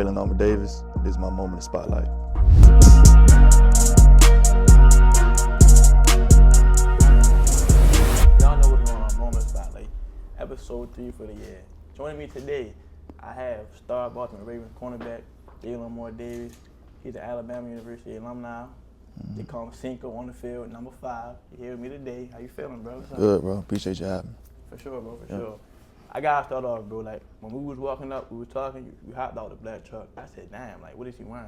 Jalyn Armour-Davis. This is my moment of spotlight. Y'all know what's going on, moment of spotlight. Episode 3 for the year. Joining me today, I have star Baltimore Ravens cornerback Jalyn Armour-Davis. He's an Alabama University alumni. They call him Cinco on the field, number 5. He here with me today. How you feeling, bro? Good, bro. Appreciate you having me. For sure, bro, for sure. I gotta start off, bro. Like, when we was walking up, we was talking, we hopped out the black truck. I said, damn, like, what is he wearing?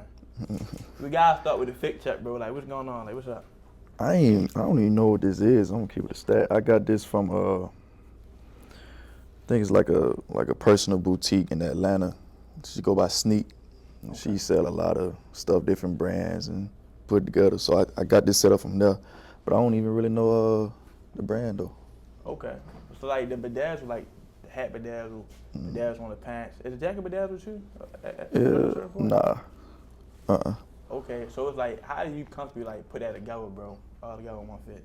We gotta start with the fit check, bro. Like, what's going on? Like, what's up? I don't even know what this is. I'm gonna keep it a stat. I got this from I think it's like a personal boutique in Atlanta. She go by Sneak. Okay. She sell a lot of stuff, different brands, and put it together. So I got this set up from there, but I don't even really know the brand though. Okay. So like the bedazzle, like the hat bedazzle, bedazzle on the pants. Is the jacket bedazzled too? Nah. Okay, so it's like, how do you comfortably like put that together, bro? All together in one fit.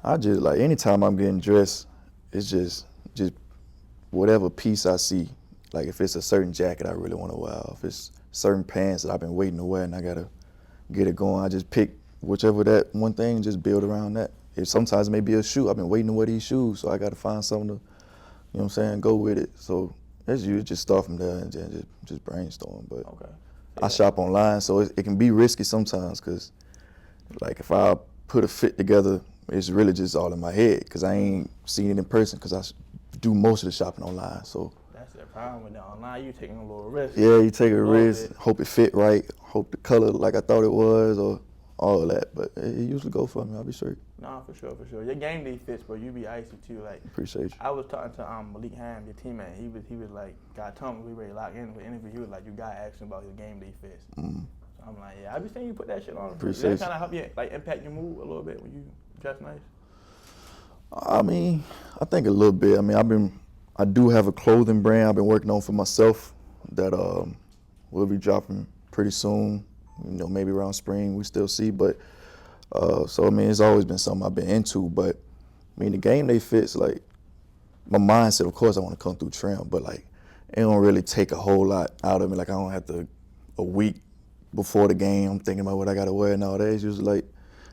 I just like anytime I'm getting dressed, it's just whatever piece I see. Like if it's a certain jacket I really want to wear, if it's certain pants that I've been waiting to wear and I gotta get it going, I just pick whichever that one thing and just build around that. Sometimes it may be a shoe. I've been waiting to wear these shoes, so I gotta find something to, you know what I'm saying, go with it. So as you just start from there and then just brainstorm. But okay. I shop online, so it can be risky sometimes because, like, if I put a fit together, it's really just all in my head because I ain't seen it in person because I do most of the shopping online. So that's the problem with the online. You taking a little risk. Yeah, you take a risk, hope it fit right, hope the color like I thought it was, or all of that. But it usually go for me. I'll be straight. Nah, for sure, for sure. Your game day fits, bro. You be icy too. Like, appreciate you. I was talking to Malik Ham, your teammate. He was like, God told me we ready to lock in with the interview. He was like, you got to ask him about his game day fits. So I'm like, yeah, I be saying you put that shit on. Appreciate Does that kind of help you like impact your mood a little bit when you dress nice? I mean, I think a little bit. I mean, I do have a clothing brand I've been working on for myself that will be dropping pretty soon. You know, maybe around spring, we still see. But so I mean, it's always been something I've been into. But I mean, the game day fits, like my mindset. Of course, I want to come through trim, but like it don't really take a whole lot out of me. Like I don't have to a week before the game. I'm thinking about what I gotta wear and all that. It's usually like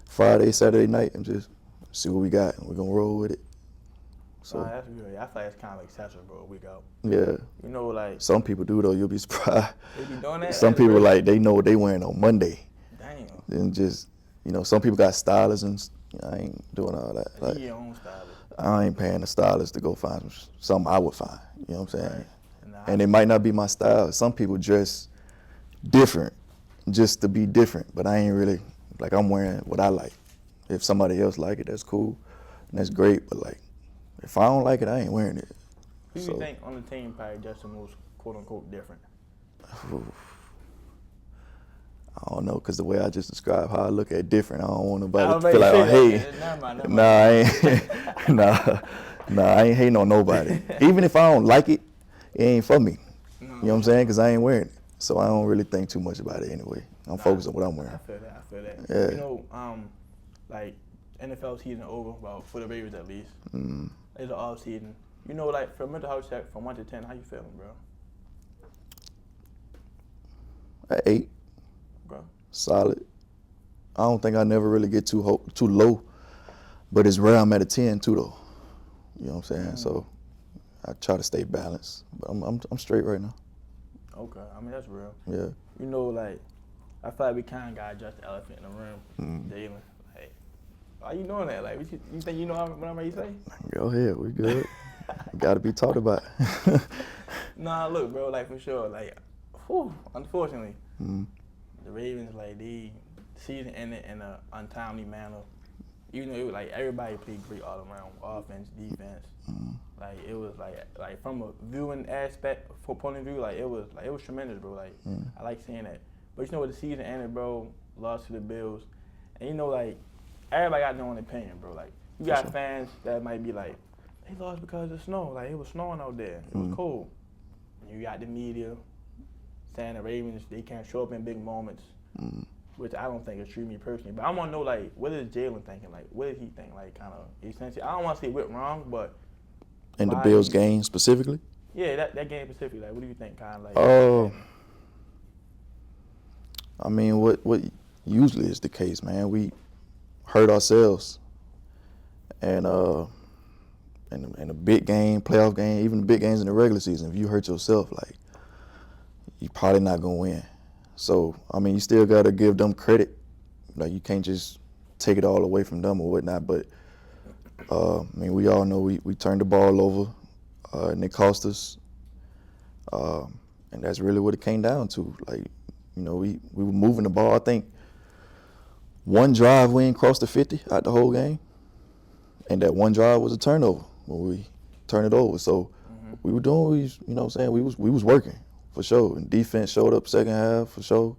Friday, Saturday night, and just see what we got, and we're gonna roll with it. So that's good. I feel like it's kind of like essential, bro. A week out. Yeah. You know, like some people do though. You'll be surprised. They be doing that. Some people like they know what they wearing on Monday. Damn. And just some people got stylists and I ain't doing all that. Like, your own stylist. I ain't paying the stylist to go find something I would find. You know what I'm saying? Right. And it might not be my style. Some people dress different just to be different, but I ain't really like I'm wearing what I like. If somebody else like it, that's cool, and that's great. But like, if I don't like it, I ain't wearing it. Who do you think on the team probably just the most quote unquote different? I don't know, because the way I just described how I look at different, I don't want nobody to feel like, oh, hey. Nah, I ain't hating on nobody. Even if I don't like it, it ain't for me. You know what I'm saying? Because I ain't wearing it. So I don't really think too much about it anyway. I'm focused on what I'm wearing. I feel that. Yeah. You know, like NFL season over, well, for the Ravens at least. It's an off season. You know, like for a mental health check from 1 to 10, how you feeling, bro? At 8. Bro. Solid. I don't think I never really get too low, but it's rare I'm at a 10 too though. You know what I'm saying? So I try to stay balanced, but I'm straight right now. Okay, I mean that's real. Yeah. You know, like I feel like we kind of got to address the elephant in the room, Jaylen. Like, why you doing that? Like, you think you know what I'm ready to say? Go ahead, we good. Got to be talked about. Nah, look, bro, like for sure, like, unfortunately, the Ravens, like, the season ended in an untimely manner. Even though it was like everybody played great all around, offense, defense. Like it was like from a viewing aspect, point of view, like it was tremendous, bro. Like I like seeing that. But you know what, the season ended, bro, lost to the Bills, and you know like everybody got their own opinion, bro. Like you got fans that might be like, they lost because of snow. Like it was snowing out there, it was cold. And you got the media saying the Ravens, they can't show up in big moments. Which I don't think is true, me personally. But I want to know, like, what is Jaylen thinking? Like, what did he think? Like, kind of essentially, I don't want to say went wrong, but in the Bills game specifically? Yeah, that game specifically. Like, what do you think? Kind of like. I mean, what usually is the case, man. We hurt ourselves, and in a big game, playoff game, even the big games in the regular season, if you hurt yourself, like, you're probably not gonna win. So, I mean, you still gotta give them credit. Like, you can't just take it all away from them or whatnot. But I mean, we all know we turned the ball over, and it cost us. And that's really what it came down to. Like, you know, we were moving the ball. I think one drive we ain't crossed the 50 out the whole game, and that one drive was a turnover when we turned it over. So we were doing, you know what I'm saying, we was working for sure. And defense showed up second half for sure.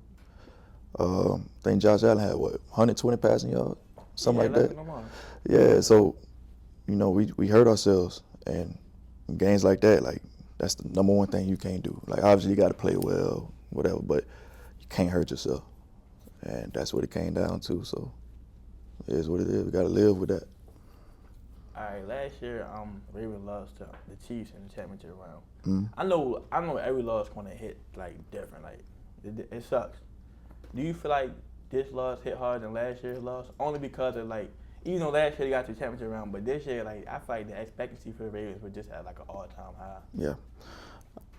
I think Josh Allen had 120 passing yards, something like that. Yeah, so, you know, we hurt ourselves, and in games like that, like, that's the number one thing you can't do. Like, obviously you got to play well, whatever, but you can't hurt yourself, and that's what it came down to. So it is what it is. We got to live with that. All right, last year, Ravens lost to the Chiefs in the championship round. I know every loss gonna hit like different. Like, it sucks. Do you feel like this loss hit harder than last year's loss? Only because of, like, even though last year they got to the championship round, but this year, like, I feel like the expectancy for the Ravens was just at like an all-time high. Yeah.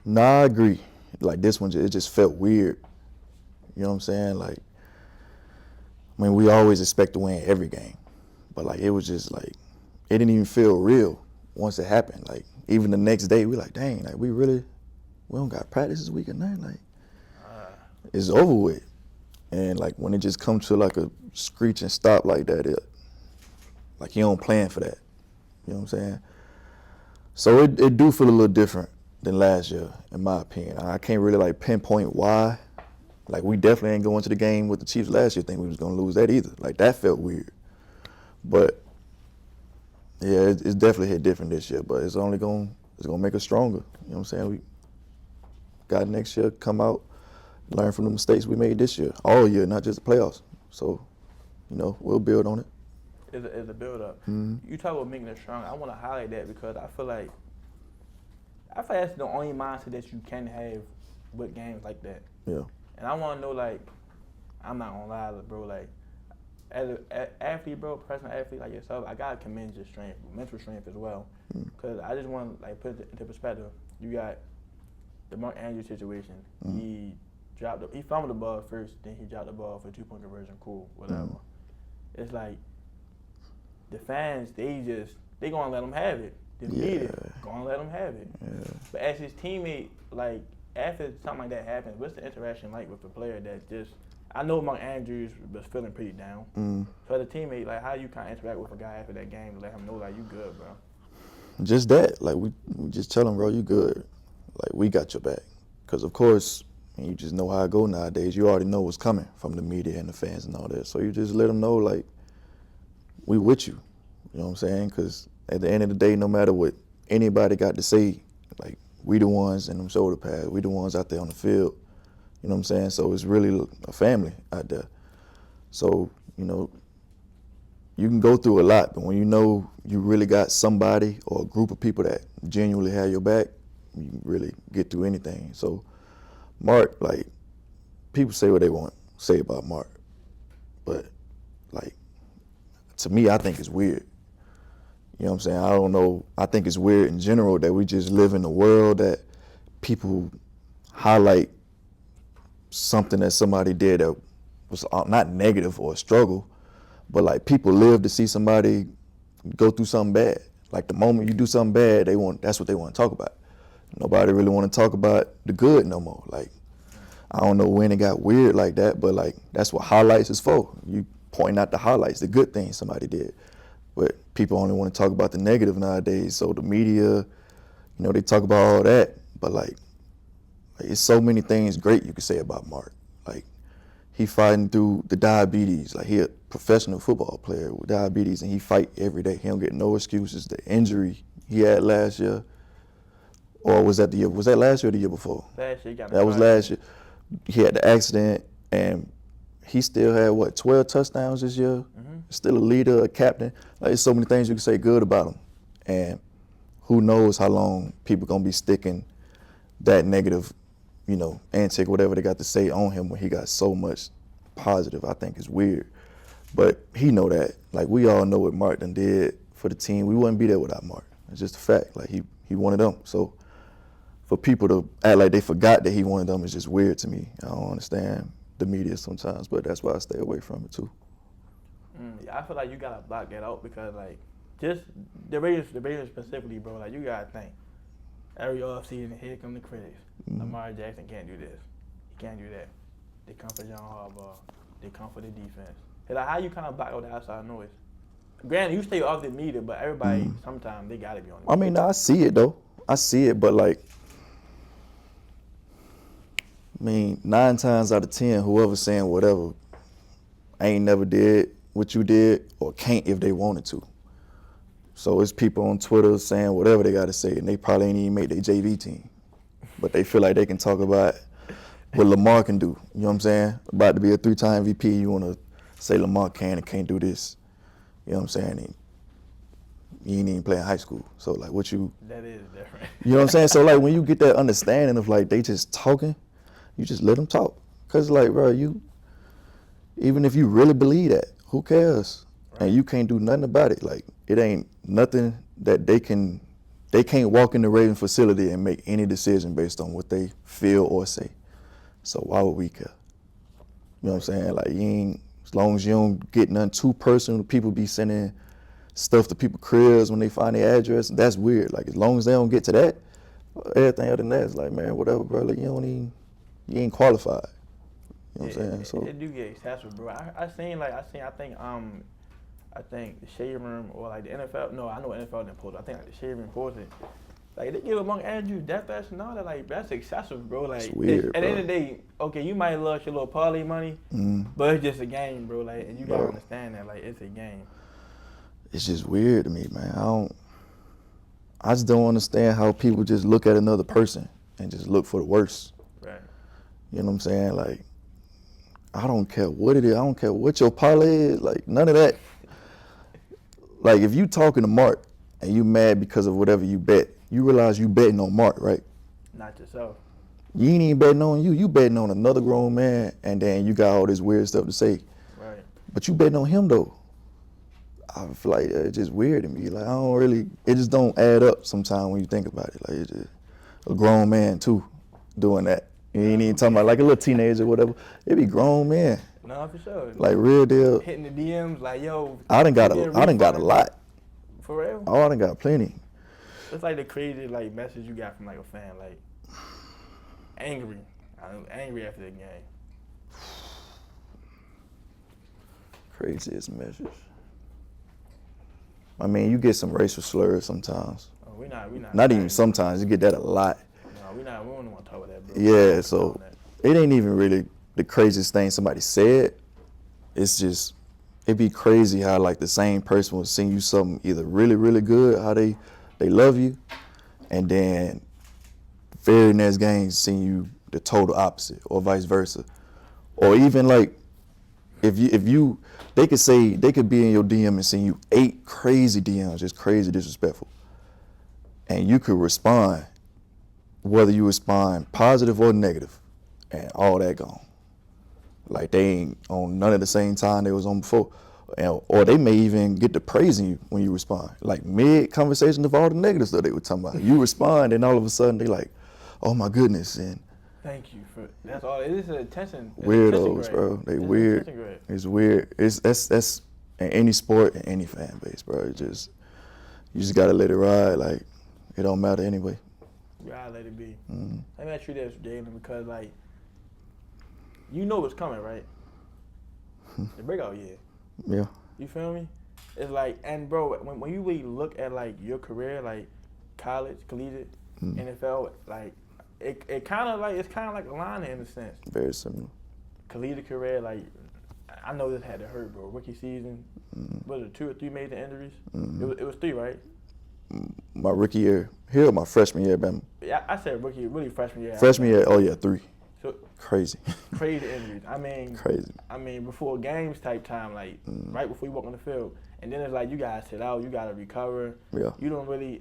Nah, I agree. Like, this one, it just felt weird. You know what I'm saying? Like, I mean, we always expect to win every game, but, like, it was just like, it didn't even feel real once it happened. Like, even the next day, we like, dang, like, we don't got practice this week or nothing. Like, it's over with. And, like, when it just comes to, like, a screeching stop like that, like, you don't plan for that. You know what I'm saying? So it do feel a little different than last year, in my opinion. I can't really, like, pinpoint why. Like, we definitely ain't going to the game with the Chiefs last year thinking we was going to lose that either. Like, that felt weird. But, yeah, it's definitely hit different this year. But it's gonna make us stronger. You know what I'm saying? We got next year, come out, learn from the mistakes we made this year, all year, not just the playoffs. So, you know, we'll build on it. It's a build-up. You talk about making it strong. I want to highlight that because I feel like that's the only mindset that you can have with games like that. Yeah. And I want to know, like, I'm not gonna lie, bro. Like, as an athlete, bro, professional athlete like yourself, I gotta commend your strength, mental strength as well. Because I just want to, like, put it into perspective. You got the Mark Andrews situation. He fumbled the ball first, then he dropped the ball for 2-point conversion. Cool, whatever. It's like the fans, they gonna let him have it. The media gonna let him have it. Yeah. But as his teammate, like, after something like that happens, what's the interaction like with a player that just? I know Mark Andrews was feeling pretty down. So as a teammate, like, how you kind of interact with a guy after that game to let him know, like, you good, bro? Just that. Like, we just tell him, bro, you good. Like, we got your back. Because, of course, you just know how it go nowadays. You already know what's coming from the media and the fans and all that. So you just let them know, like, we with you. You know what I'm saying? Because at the end of the day, no matter what anybody got to say, like, we the ones in them shoulder pads. We the ones out there on the field. You know what I'm saying? So it's really a family out there. So, you know, you can go through a lot, but when you know you really got somebody or a group of people that genuinely have your back, you can really get through anything. So Mark, like, people say what they want to say about Mark, but, like, to me, I think it's weird. You know what I'm saying? I don't know. I think it's weird in general that we just live in a world that people highlight something that somebody did that was not negative or a struggle, but, like, people live to see somebody go through something bad. Like, the moment you do something bad, that's what they want to talk about. Nobody really want to talk about the good no more. Like, I don't know when it got weird like that, but, like, that's what highlights is for. You point out the highlights, the good things somebody did. But people only want to talk about the negative nowadays. So the media, you know, they talk about all that, but, like, it's so many things great you could say about Mark. Like, he fighting through the diabetes. Like, he a professional football player with diabetes, and he fight every day. He don't get no excuses. The injury he had last year, or was that the year? Was that last year or the year before? Last year, that was last year. He had the accident, and he still had 12 touchdowns this year. Still a leader, a captain. Like, there's so many things you can say good about him, and who knows how long people gonna be sticking that negative, antic, whatever they got to say on him when he got so much positive, I think is weird. But he know that. Like, we all know what Mark done did for the team. We wouldn't be there without Mark. It's just a fact. Like, he wanted them. So for people to act like they forgot that he wanted them is just weird to me. I don't understand the media sometimes, but that's why I stay away from it too. Yeah, I feel like you gotta block that out because like just the Raiders specifically, bro. Like you gotta think every offseason, here come the critics. Lamar Jackson can't do this. He can't do that. They come for John Harbaugh. They come for the defense. It's like how you kind of block out the outside noise. Granted, you stay off the media, but everybody sometimes they gotta be on the media. I mean, I see it though. I see it, but like, 9 times out of 10, whoever's saying whatever ain't never did what you did or can't if they wanted to. So it's people on Twitter saying whatever they got to say, and they probably ain't even make their JV team. But they feel like they can talk about what Lamar can do. You know what I'm saying? About to be a 3-time MVP, you want to say Lamar can and can't do this. You know what I'm saying? He ain't even playing high school. So, like, what you... That is different. You know what I'm saying? So, like, when you get that understanding of, like, they just talking, you just let them talk. Because, like, bro, even if you really believe that, who cares? Right. And you can't do nothing about it. Like, it ain't nothing that they can't walk in the Raven facility and make any decision based on what they feel or say. So why would we care? You know what I'm saying? Like, as long as you don't get nothing too personal, people be sending stuff to people's cribs when they find their address. That's weird. Like, as long as they don't get to that, everything other than that is like, man, whatever, bro. Like, you ain't qualified. You know what I'm saying? So it do get excessive, bro. I think the shade room or like the NFL. No, I know NFL didn't post it. I think like the shade room posted. Like they give among Andrew death threats and all that. Like that's excessive, bro. Like it's weird, at the end of the day, okay, you might love your little parlay money, but it's just a game, bro. Like, and you gotta understand that, like, it's a game. It's just weird to me, man. I just don't understand how people just look at another person and just look for the worst. Right. You know what I'm saying? Like, I don't care what it is. I don't care what your parlay is. Like, none of that. Like, if you talking to Mark and you mad because of whatever you bet, you realize you betting on Mark, right? Not yourself. You ain't even betting on you. You betting on another grown man, and then you got all this weird stuff to say. Right. But you betting on him, though. I feel like it's just weird to me. Like, it just don't add up sometimes when you think about it. Like, it's just a grown man, too, doing that. You ain't even talking about like a little teenager or whatever. It be grown men. No, for sure. Like, real deal. Hitting the DMs, like, yo. I done got a lot. For real? Oh, I done got plenty. It's like the crazy like message you got from like a fan, like angry. I'm angry after the game. Craziest message. I mean, you get some racial slurs sometimes. Oh, we not. Not even sometimes. You get that a lot. No, we don't want to talk about that, bro. Yeah, so it ain't even really the craziest thing somebody said. It's just, it'd be crazy how like the same person will send you something either really, really good, how they love you, and then very next game send you the total opposite, or vice versa. Or even like, if you they could be in your DM and send you 8 crazy DMs, just crazy disrespectful, and you could respond, whether you respond positive or negative, and all that gone. Like, they ain't on none of the same time they was on before. Or they may even get to praising you when you respond. Like, mid-conversation of all the negative stuff they were talking about. You respond, and all of a sudden they like, oh my goodness. And thank you for, that's all. It is an attention. Weirdos, bro. They weird. It's weird. That's in any sport, in any fan base, bro. You just gotta let it ride. Like, it don't matter anyway. You gotta let it be. Let me ask you this, Jaylen, because like, you know what's coming, right? The breakout year. Yeah. You feel me? It's like, and bro, when you really look at like your career, like college, collegiate, NFL, like it's kind of like aligning in a sense. Very similar. Collegiate career, like I know this had to hurt, bro. Rookie season, was it 2 or 3 major injuries? It was 3, right? My rookie year, my freshman year, man. Yeah, I said rookie, really freshman year. Freshman year, oh yeah, 3. So, crazy. Crazy injuries. I mean, crazy. I mean, before games type time, like right before you walk on the field, and then it's like you gotta sit out, you gotta recover. Yeah. You don't really.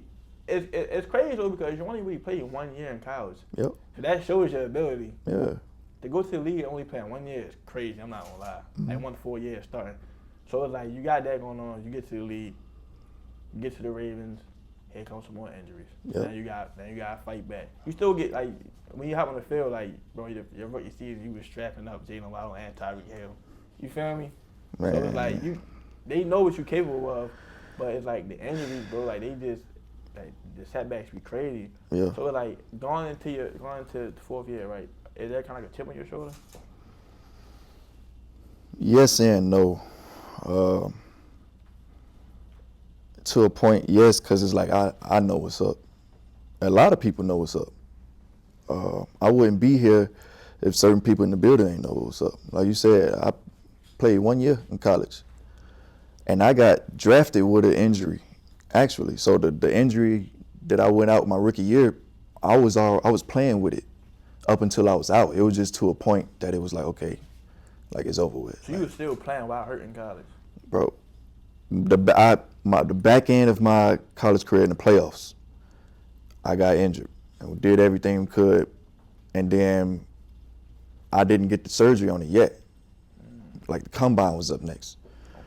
it's crazy though because you only really played 1 year in college. Yep. So that shows your ability. Yeah. To go to the league and only playing 1 year is crazy. I'm not gonna lie. Like 1 to 4 years starting. So it's like you got that going on. You get to the league, you get to the Ravens. Here comes some more injuries. Yep. Then you got to fight back. You still get like when you hop on the field, like bro, your rookie season, you was strapping up Jaylen Waddle and Tyreek Hill. You feel me? Man. So it's like they know what you're capable of, but it's like the injuries, bro. Like they just like the setbacks be crazy. Yeah. So it's like going into the 4th year, right? Is that kind of like a chip on your shoulder? Yes and no. To a point, yes, because it's like I know what's up. A lot of people know what's up. I wouldn't be here if certain people in the building ain't know what's up. Like you said, I played 1 year in college, and I got drafted with an injury, actually. So the injury that I went out my rookie year, I was playing with it up until I was out. It was just to a point that it was like, okay, like it's over with. So you were still playing while hurt in college? Bro, the back end of my college career in the playoffs, I got injured and we did everything we could, and then I didn't get the surgery on it yet. Like the combine was up next. Okay.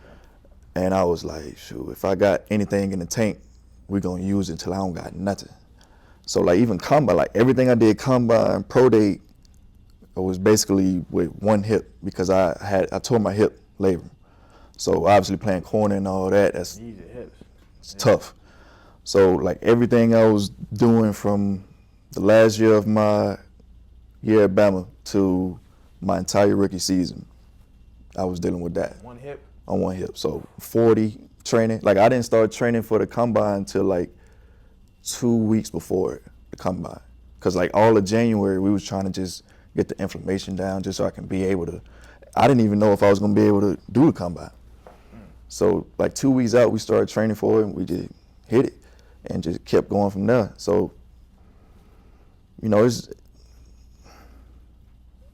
And I was like, shoot, if I got anything in the tank, we're gonna use it until I don't got nothing. So like even combine, like everything I did combine, pro day, it was basically with one hip because I tore my hip labrum. So obviously playing corner and all that, that's it's tough. So like everything I was doing from the last year of my year at Bama to my entire rookie season, I was dealing with that. One hip? On one hip. So 40 training. Like I didn't start training for the combine until like 2 weeks before the combine. Cause like all of January we was trying to just get the inflammation down just so I can be able to, I didn't even know if I was gonna be able to do the combine. So like 2 weeks out, we started training for it and we just hit it and just kept going from there. So, you know,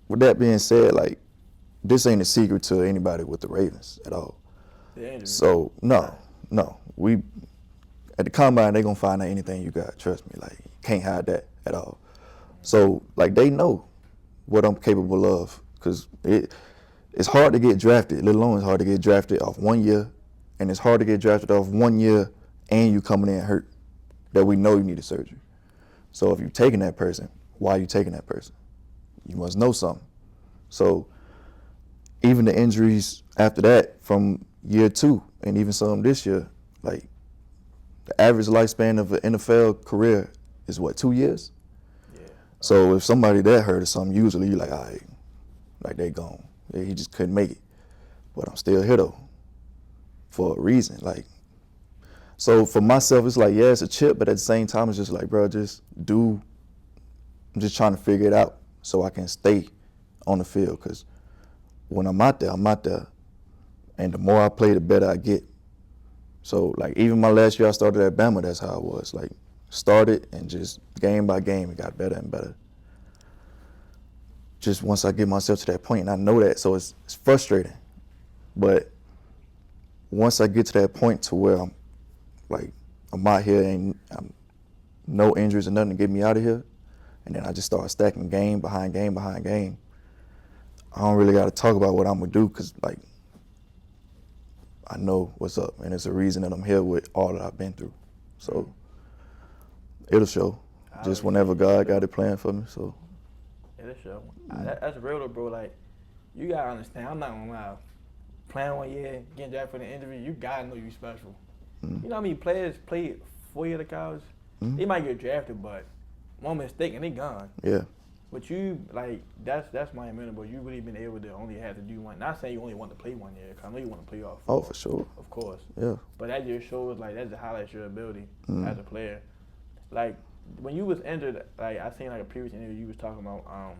with that being said, like this ain't a secret to anybody with the Ravens at all. So no. We at the combine they gonna find out anything you got. Trust me, like you can't hide that at all. So like they know what I'm capable of, because it's hard to get drafted, let alone it's hard to get drafted off 1 year, and it's hard to get drafted off 1 year and you coming in hurt, that we know you need a surgery. So if you're taking that person, why are you taking that person? You must know something. So even the injuries after that from year 2 and even some this year, like the average lifespan of an NFL career is what, 2 years? Yeah. So if somebody that hurt or something, usually you're like, all right, like they gone. Yeah, he just couldn't make it. But I'm still here though, for a reason. Like, so for myself, it's like, yeah, it's a chip, but at the same time, it's just like, bro, I'm just trying to figure it out so I can stay on the field. Because when I'm out there. And the more I play, the better I get. So like even my last year I started at Bama, that's how it was. Like started and just game by game, it got better and better. Just once I get myself to that point, and I know that, so it's frustrating. But once I get to that point to where I'm out here and I'm no injuries or nothing to get me out of here, and then I just start stacking game behind game behind game, I don't really got to talk about what I'm gonna do, because like I know what's up, and it's a reason that I'm here with all that I've been through. So it'll show. Just whenever God got it planned for me. So it'll show. That's real though, bro. Like you gotta understand. I'm not gonna lie. Playing 1 year, getting drafted for the injury, you gotta know you special. Mm-hmm. You know how many players played 4 years of college? Mm-hmm. They might get drafted, but one mistake and they gone. Yeah. But you, like, that's monumental, but you really been able to only have to do one. Not saying you only want to play 1 year, because I know you want to play off. Oh, for sure. Of course. Yeah. But that just shows, like, that just highlights your ability as a player. Like, when you was injured, like, I seen, like, a previous interview you was talking about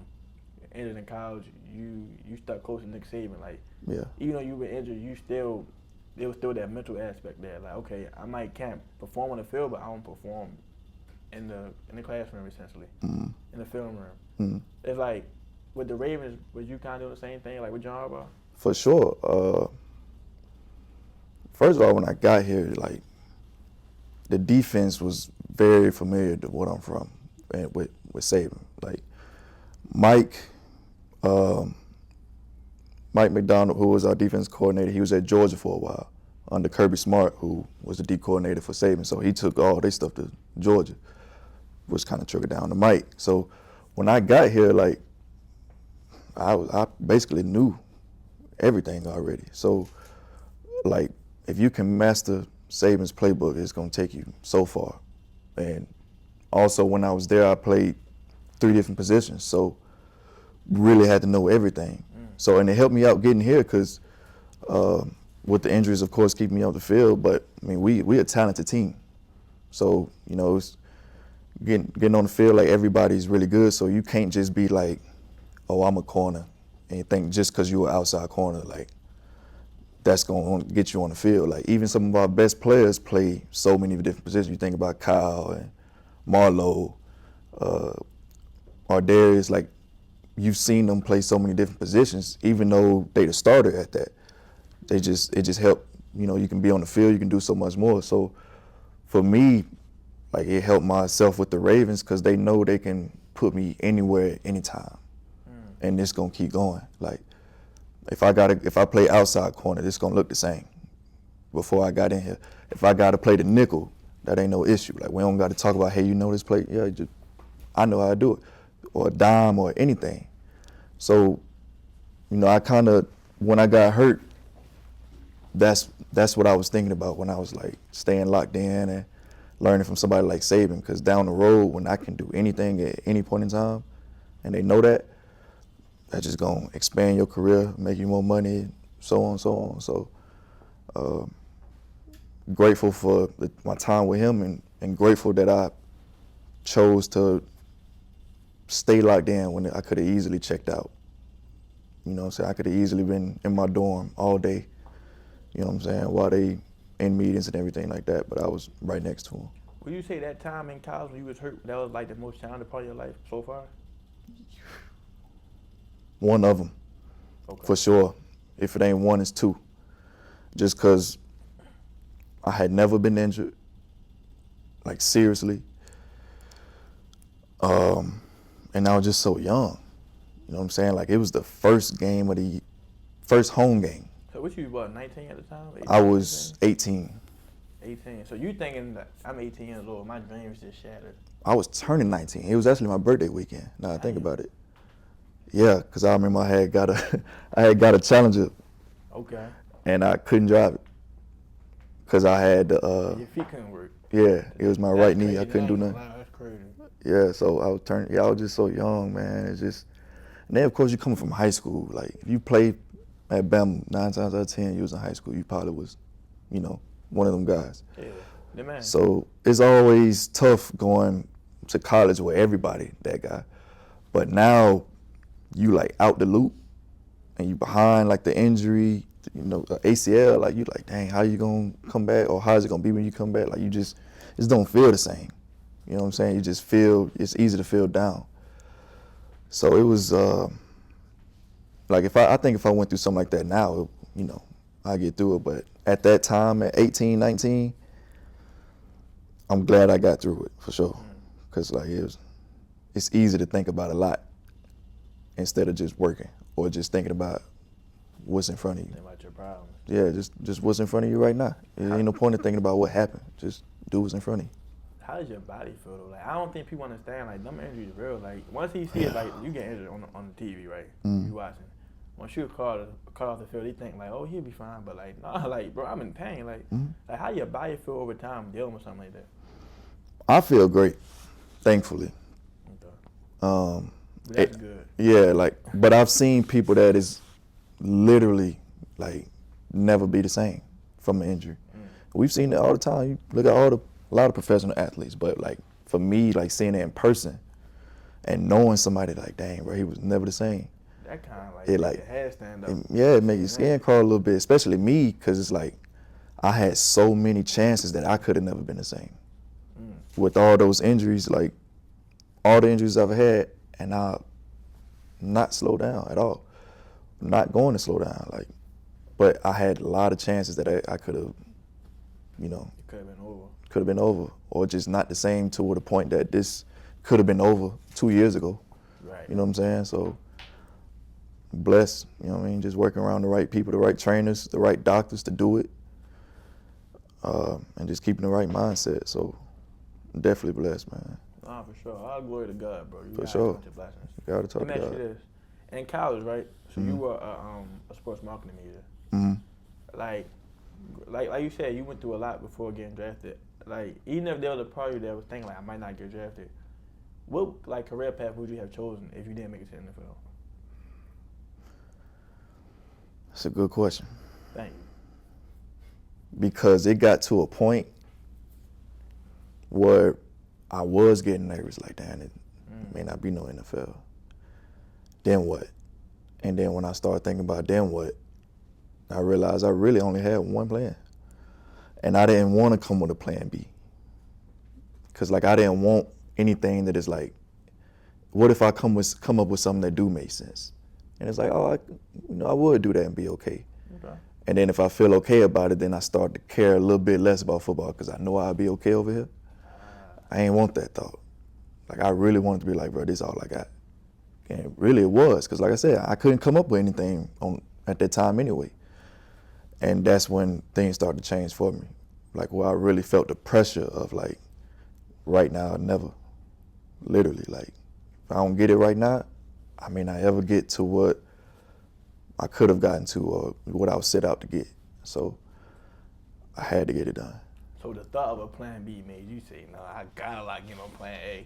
injured in college, you stuck close to Nick Saban. Like, yeah. Even though you were injured, there was still that mental aspect there. Like, okay, can't perform on the field, but I don't perform in the classroom, essentially, in the film room. It's like, with the Ravens, was you kind of doing the same thing, like with John Harbaugh? For sure. First of all, when I got here, like, the defense was very familiar to what I'm from, and with Saban. Like Mike McDonald, who was our defense coordinator, he was at Georgia for a while under Kirby Smart, who was the D coordinator for Saban. So he took all their stuff to Georgia, which kind of trickled down to Mike. So when I got here, like I basically knew everything already. So like if you can master Saban's playbook, it's gonna take you so far. And also when I was there, I played 3 different positions, so really had to know everything. So, and it helped me out getting here because with the injuries, of course, keeping me off the field, but I mean, we a talented team. So, you know, it's getting on the field, like everybody's really good, so you can't just be like, oh, I'm a corner, and you think just because you're an outside corner, like, that's going to get you on the field. Like, even some of our best players play so many different positions. You think about Kyle and Marlowe, Ardarius, like, you've seen them play so many different positions, even though they the starter at that. It just helped, you know, you can be on the field, you can do so much more. So for me, like, it helped myself with the Ravens because they know they can put me anywhere, anytime. And it's gonna keep going. Like, if I play outside corner, it's gonna look the same before I got in here. If I gotta play the nickel, that ain't no issue. Like, we don't gotta talk about, hey, you know this play? Yeah, I know how to do it. Or a dime or anything. So, you know, I kind of, when I got hurt, that's what I was thinking about when I was like staying locked in and learning from somebody like Saban, because down the road when I can do anything at any point in time and they know that, that's just gonna expand your career, make you more money, so on, so on. So grateful for my time with him and grateful that I chose to stay locked in when I could have easily checked out. You know what I'm saying? I could have easily been in my dorm all day, you know what I'm saying, while they in meetings and everything like that, but I was right next to them. Would you say that time in college when you was hurt, that was like the most challenging part of your life so far? One of them, okay. For sure. If it ain't one, it's 2. Just because I had never been injured, like seriously. And I was just so young. You know what I'm saying? Like, it was the first home game. So what you was, 19 at the time? 18, I was 18. 18. So you thinking that I'm 18 years old, my dreams just shattered. I was turning 19. It was actually my birthday weekend, now I think about it. Yeah, because I remember I had got a Challenger. Okay. And I couldn't drive it because I had your feet couldn't work. Yeah, it was my right knee. Crazy. I couldn't do nothing. Wow, that's crazy. Yeah, so I was just so young, man. It's just, and then of course you coming from high school. Like, if you played at Bama 9 times out of 10, you was in high school, you probably was, you know, one of them guys. Yeah, the man. So it's always tough going to college with everybody, that guy. But now you like out the loop and you behind like the injury, you know, ACL, like you like, dang, how you gonna come back, or how's it gonna be when you come back? Like, you just don't feel the same. You know what I'm saying? You just feel, it's easy to feel down. So it was, like, I think if I went through something like that now, you know, I get through it. But at that time, at 18, 19, I'm glad I got through it, for sure. Because, like, it's easy to think about a lot instead of just working or just thinking about what's in front of you. Think about your problems. Yeah, just what's in front of you right now. There ain't no point in thinking about what happened. Just do what's in front of you. How does your body feel though? Like, I don't think people understand, like, them injuries real. Like, once he see it, like, you get injured on the TV, right? You watching. Once you call off the field, they think like, oh, he'll be fine. But like, nah, like, bro, I'm in pain. Like, like, how your body feel over time dealing with something like that? I feel great, thankfully. Okay. That's good. Yeah, like, but I've seen people that is literally like never be the same from an injury. We've seen it all the time. You look at a lot of professional athletes, but like for me, like seeing it in person and knowing somebody like, dang, bro, he was never the same. That kind of like, it make your head stand up. It make your skin crawl a little bit, especially me, because it's like I had so many chances that I could have never been the same. With all those injuries, like all the injuries I've had, and I not slow down at all. Not going to slow down, like, but I had a lot of chances that I could have, you know. It could have been over. could have been over, or just not the same to the point that this could have been over 2 years ago. Right. You know what I'm saying? So blessed, you know what I mean? Just working around the right people, the right trainers, the right doctors to do it, and just keeping the right mindset. So definitely blessed, man. Nah, for sure. All glory to God, bro. You For got sure. a bunch of blessings. You gotta talk Let me to ask you God. this. In college, right? So you Mhm. were a sports marketing major. Mm-hmm. Like you said, you went through a lot before getting drafted. Like, even if there was a part of you that was thinking, like, I might not get drafted, what, like, career path would you have chosen if you didn't make it to the NFL? That's a good question. Thank you. Because it got to a point where I was getting nervous, like, damn, it may not be no NFL. Then what? And then when I started thinking about then what, I realized I really only had one plan. And I didn't want to come with a plan B. Because, like, I didn't want anything that is like, what if I come up with something that do make sense? And it's like, oh, I would do that and be okay. Okay. And then if I feel okay about it, then I start to care a little bit less about football because I know I'll be okay over here. I ain't want that thought. Like, I really wanted to be like, bro, this is all I got. And really it was, because like I said, I couldn't come up with anything at that time anyway. And that's when things started to change for me. Like, where I really felt the pressure of, like, right now or never. Literally, like, if I don't get it right now, I may not ever get to what I could have gotten to or what I was set out to get. So I had to get it done. So the thought of a plan B made you say, no, I gotta lock in on plan A.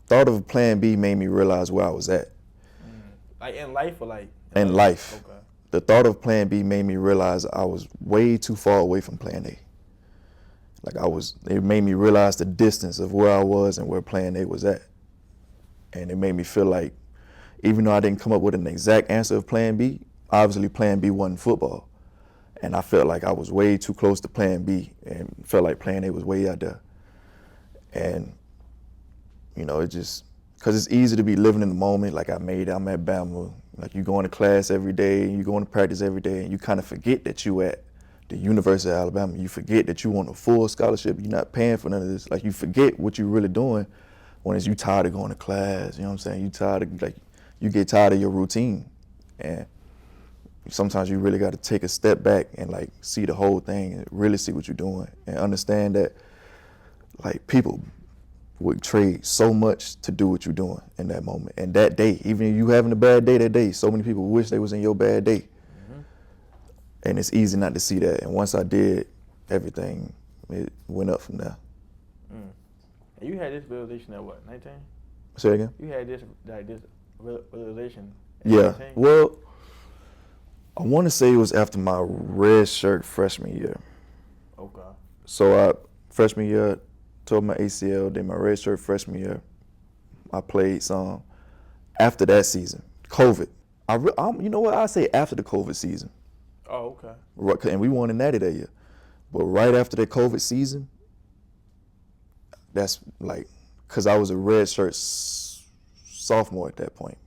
Thought of a plan B made me realize where I was at. Like in life or like? In life. Okay. The thought of plan B made me realize I was way too far away from plan A. Like, it made me realize the distance of where I was and where plan A was at. And it made me feel like, even though I didn't come up with an exact answer of plan B, obviously plan B wasn't football. And I felt like I was way too close to plan B and felt like plan A was way out there. And, it just, because it's easy to be living in the moment. Like, I'm at Bama. Like, you going to class every day, you going to practice every day, and you kind of forget that you at the University of Alabama. You forget that you want a full scholarship. You're not paying for none of this. Like, you forget what you're really doing when you tired of going to class. You know what I'm saying? You get tired of your routine. And sometimes you really got to take a step back and, like, see the whole thing and really see what you're doing and understand that, like, people would trade so much to do what you're doing in that moment. And that day, even if you having a bad day that day, so many people wish they was in your bad day. Mm-hmm. And it's easy not to see that. And once I did, everything, it went up from there. And you had this realization at what, 19? Say it again? You had this realization at Yeah. 19? Well, I want to say it was after my red shirt freshman year. Okay. So freshman year, tore my ACL, then my red shirt freshman year, I played some. After that season, COVID. You know what? I say after the COVID season. Oh, okay. And we won in Natty that year. But right after that COVID season, that's like, because I was a red shirt sophomore at that point.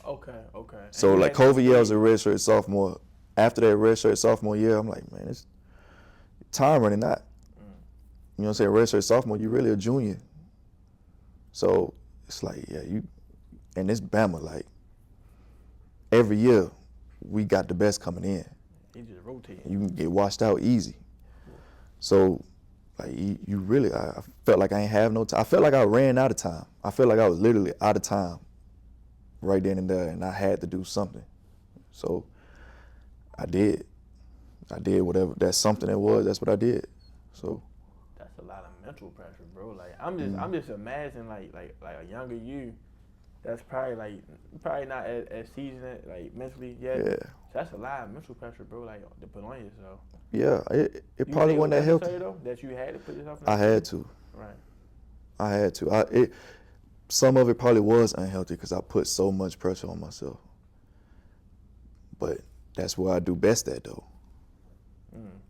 Okay. So, like, COVID year, I was a red shirt sophomore. After that red shirt sophomore year, I'm like, man, it's time running out. You know what I'm saying? Red shirt sophomore, you're really a junior. So it's like, yeah, and it's Bama, like, every year we got the best coming in. He just rotating. You can get washed out easy. So, like, you really, I felt like I ain't have no time. I felt like I ran out of time. I felt like I was literally out of time right then and there, and I had to do something. So I did. Whatever that something it was, that's what I did. So that's a lot of mental pressure, bro. Like, I'm just imagining like a younger you that's probably not as seasoned, like, mentally yet. yeah. So that's a lot of mental pressure, bro, like, to put on yourself. Yeah, it probably wasn't that healthy. Though, that you had to put yourself in I had to. Right. I had to. Some of it probably was unhealthy because I put so much pressure on myself. But that's where I do best at, though.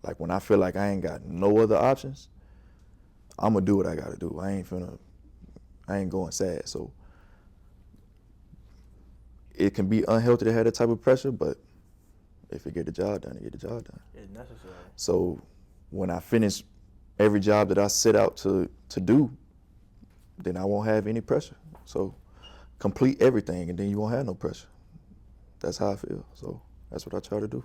Like, when I feel like I ain't got no other options, I'm going to do what I got to do. I ain't going sad. So it can be unhealthy to have that type of pressure, but if it get the job done, it get the job done. It's necessary. So when I finished every job that I set out to do, then I won't have any pressure. So complete everything, and then you won't have no pressure. That's how I feel. So that's what I try to do.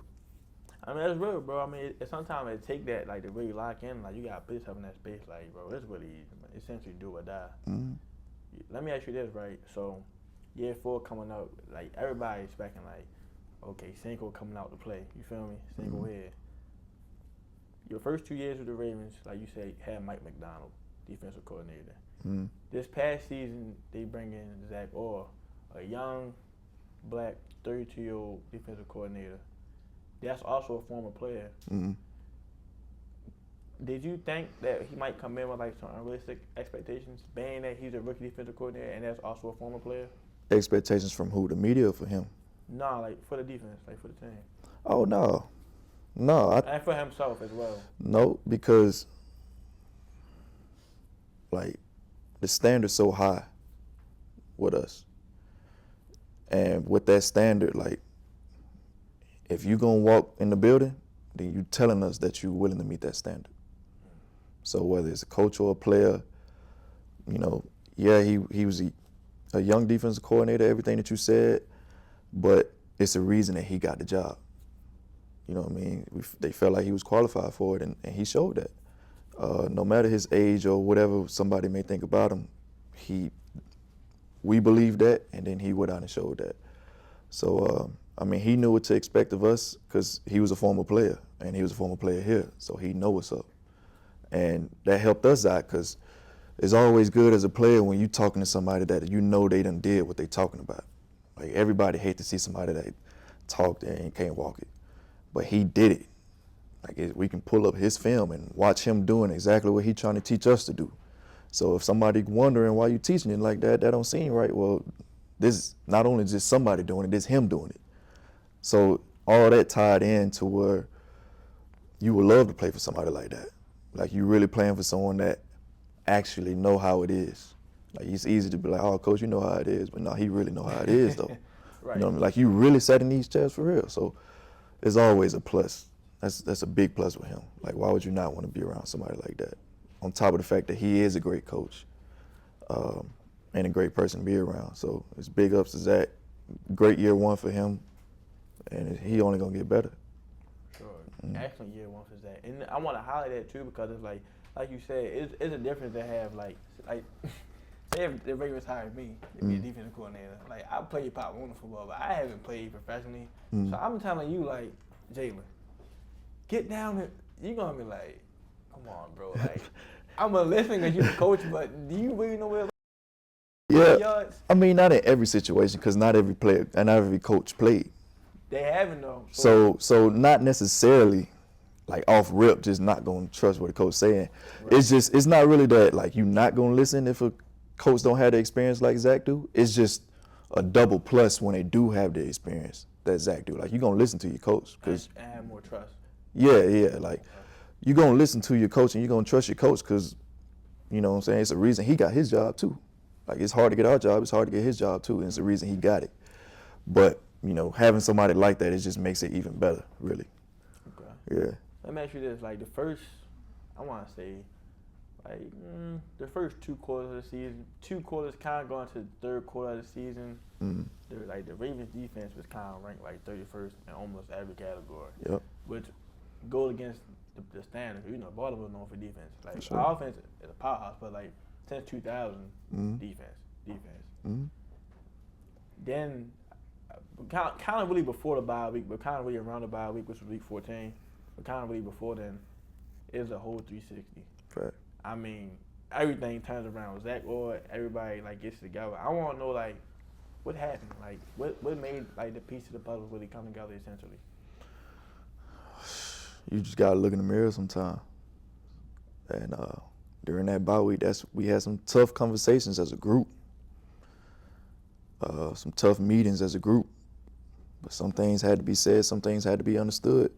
I mean, that's real, bro. I mean, sometimes it take that, like, to really lock in. Like, you got to put yourself in that space. Like, bro, it's really essentially do or die. Mm-hmm. Let me ask you this, right? So, year 4 coming up, like, everybody expecting, like, okay, Cinco coming out to play. You feel me? Cinco here. Your first 2 years with the Ravens, like you say, had Mike McDonald, defensive coordinator. Mm-hmm. This past season, they bring in Zach Orr, a young, black, 32-year-old defensive coordinator. That's also a former player. Mm-hmm. Did you think that he might come in with like some unrealistic expectations, being that he's a rookie defensive coordinator and that's also a former player? Expectations from who? The media or for him? Nah, like for the defense, like for the team. Oh, no. And for himself as well. No, because like the standard's so high with us. And with that standard, like, if you gonna walk in the building, then you telling us that you're willing to meet that standard. So whether it's a coach or a player, you know, yeah, he was a young defensive coordinator, everything that you said, but it's a reason that he got the job. You know what I mean? They felt like he was qualified for it, and he showed that. No matter his age or whatever somebody may think about him, we believed that, and then he went out and showed that. So, I mean, he knew what to expect of us because he was a former player, and he was a former player here, so he know what's up. And that helped us out because it's always good as a player when you talking to somebody that you know they done did what they talking about. Like, everybody hate to see somebody that talked and can't walk it, but he did it. Like, we can pull up his film and watch him doing exactly what he trying to teach us to do. So if somebody wondering why you teaching it like that don't seem right, well, this is not only just somebody doing it, this him doing it. So all that tied in to where you would love to play for somebody like that. Like, you really playing for someone that actually know how it is. Like, it's easy to be like, oh, coach, you know how it is, but no, he really know how it is though. Right. You know what I mean? Like, you really sat in these chairs for real. So it's always a plus. That's a big plus with him. Like, why would you not want to be around somebody like that? On top of the fact that he is a great coach and a great person to be around. So it's big ups to Zach. Great year 1 for him, and he only gonna get better. Sure. Excellent year 1 for Zach. And I want to highlight that too because it's like you said, it's a difference to have like say if the Ravens hired me to be a defensive coordinator. Like, I played Pop Warner football, but I haven't played professionally. So I'm telling you, like, Jaylen, get down here. You're gonna be like, come on, bro. Like, I'm gonna listen because you're the coach, but do you really know where? Yeah, yards? I mean, not in every situation because not every player and not every coach played. They haven't though. So not necessarily like off rip, just not gonna trust what the coach saying. Right. It's not really that like you not gonna listen if a coach don't have the experience like Zach do. It's just a double plus when they do have the experience that Zach do. Like, you're gonna listen to your coach because and have more trust. Yeah, like you're gonna listen to your coach and you're gonna trust your coach because, you know what I'm saying, it's a reason he got his job too. Like, it's hard to get our job, it's hard to get his job too, and it's a reason he got it. But, you know, having somebody like that, it just makes it even better, really. Okay. Yeah. Let me ask you this, like the first, I want to say, like the first 2 quarters of the season, 2 quarters kind of going to the third quarter of the season, the Ravens defense was kind of ranked like 31st in almost every category. Yep. Which goes against the standard. You know, Baltimore known for defense. Like, sure. Our offense is a powerhouse, but like since 2000, defense. Then, kind of really before the bye week, but kind of really around the bye week, which was week 14, but kind of really before then, it was a whole 360. Right. I mean, everything turns around. Zach Orr, everybody like gets together. I want to know like what happened, like what made like the piece of the puzzle really come together essentially. You just gotta look in the mirror sometime. And during that bye week, we had some tough conversations as a group, some tough meetings as a group. But some things had to be said, some things had to be understood,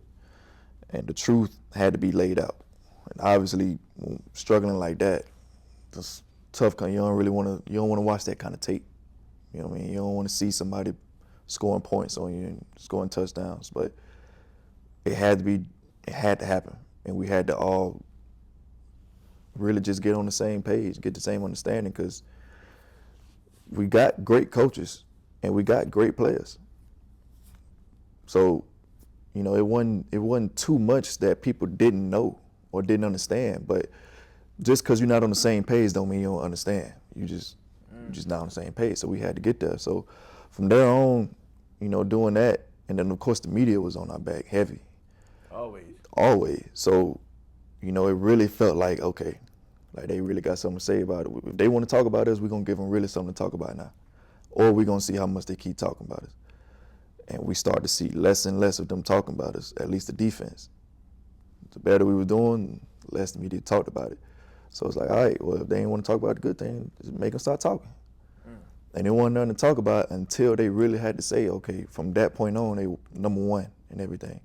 and the truth had to be laid out. And obviously, struggling like that, it's tough. You don't want to watch that kind of tape. You know what I mean? You don't want to see somebody scoring points on you and scoring touchdowns. But it had to happen, and we had to all really just get on the same page, get the same understanding, because we got great coaches and we got great players. So, you know, it wasn't too much that people didn't know or didn't understand. But just because you're not on the same page don't mean you don't understand. You're just not on the same page. So we had to get there. So from there on, you know, doing that, and then of course the media was on our back heavy. Always. So, you know, it really felt like, okay, like they really got something to say about it. If they want to talk about us, we're going to give them really something to talk about now. Or we're going to see how much they keep talking about us. And we start to see less and less of them talking about us, at least the defense. The better we were doing, the less the media talked about it. So it's like, all right, well, if they didn't want to talk about the good thing, just make them start talking. And they wasn't nothing to talk about until they really had to say, okay, from that point on, they were number one and everything.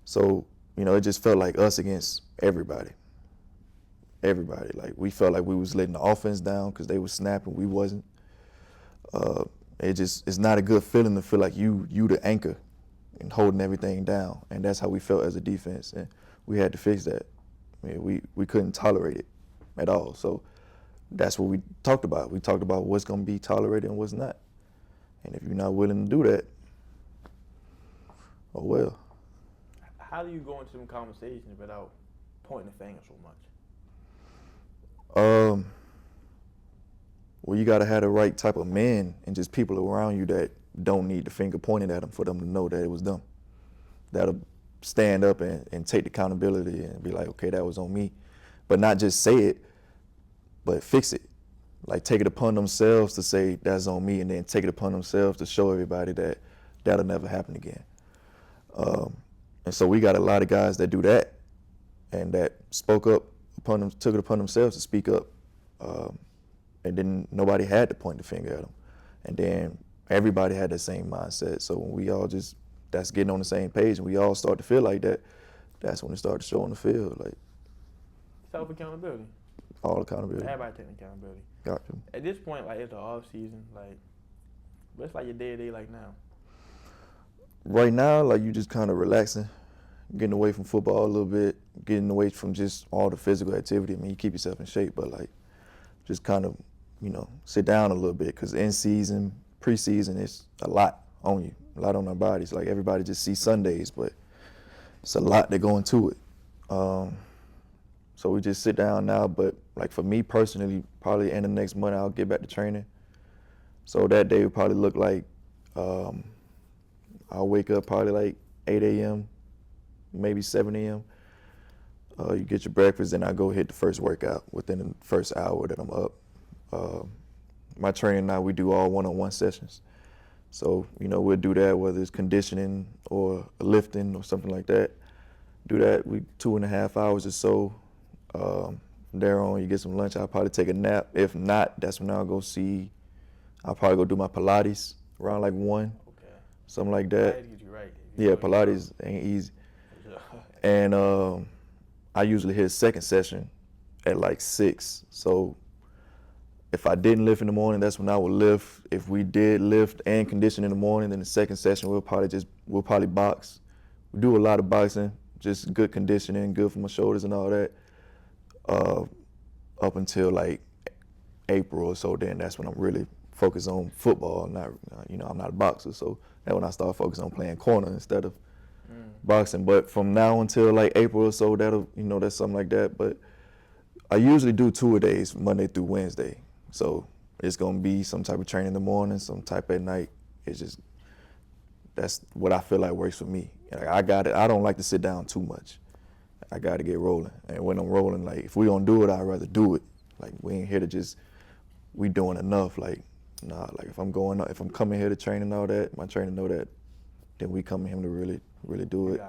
So, you know, it just felt like us against everybody. Everybody. Like, we felt like we was letting the offense down because they was snapping, we wasn't. It's not a good feeling to feel like you the anchor and holding everything down. And that's how we felt as a defense. And we had to fix that. I mean, we couldn't tolerate it at all. So that's what we talked about. We talked about what's going to be tolerated and what's not. And if you're not willing to do that, oh well. How do you go into them conversations without pointing the finger so much? Well, you got to have the right type of men and just people around you that don't need the finger pointed at them for them to know that it was them. That'll stand up and take the accountability and be like, okay, that was on me. But not just say it, but fix it. Like, take it upon themselves to say that's on me, and then take it upon themselves to show everybody that that'll never happen again. And so we got a lot of guys that do that and that spoke up upon them, took it upon themselves to speak up. And then nobody had to point the finger at them. And then everybody had the same mindset. So when we all that's getting on the same page and we all start to feel like that, that's when it started to show on the field. Like, self-accountability. All accountability. Everybody taking accountability. Got you. At this point, like, it's the off season, like, what's like your day-to-day like now? Right now, like, you just kind of relaxing, getting away from football a little bit, getting away from just all the physical activity. I mean, you keep yourself in shape, but like, just kind of, you know, sit down a little bit, because in season, preseason, it's a lot on you, a lot on our bodies. Like, everybody just sees Sundays, but it's a lot that go into it. So we just sit down now, but like for me personally, probably end of next month, I'll get back to training. So that day will probably look like, I'll wake up probably like 8 a.m., maybe 7 a.m. You get your breakfast, and I go hit the first workout within the first hour that I'm up. My training now, we do all one-on-one sessions. So, you know, we'll do that, whether it's conditioning or lifting or something like that. Do that, 2.5 hours or so. From there on, you get some lunch. I'll probably take a nap. If not, that's when I'll probably go do my Pilates around like 1, something like that. Pilates gets you right. Yeah, Pilates ain't easy. And I usually hit a second session at like 6. So if I didn't lift in the morning, that's when I would lift. If we did lift and condition in the morning, then the second session we'll probably box. We do a lot of boxing, just good conditioning, good for my shoulders and all that. Up until like April or so, then that's when I'm really focused on football. I'm not a boxer, so that's when I start focusing on playing corner instead of boxing. But from now until like April or so, that's something like that. But I usually do 2-a-days, Monday through Wednesday. So it's gonna be some type of training in the morning, some type at night. That's what I feel like works for me. I don't like to sit down too much. I got to get rolling. And when I'm rolling, like, if we gonna do it, I'd rather do it. Like, we ain't here to we doing enough. Like, nah, like if I'm coming here to train and all that, my trainer know that, then we coming here to really, really do it.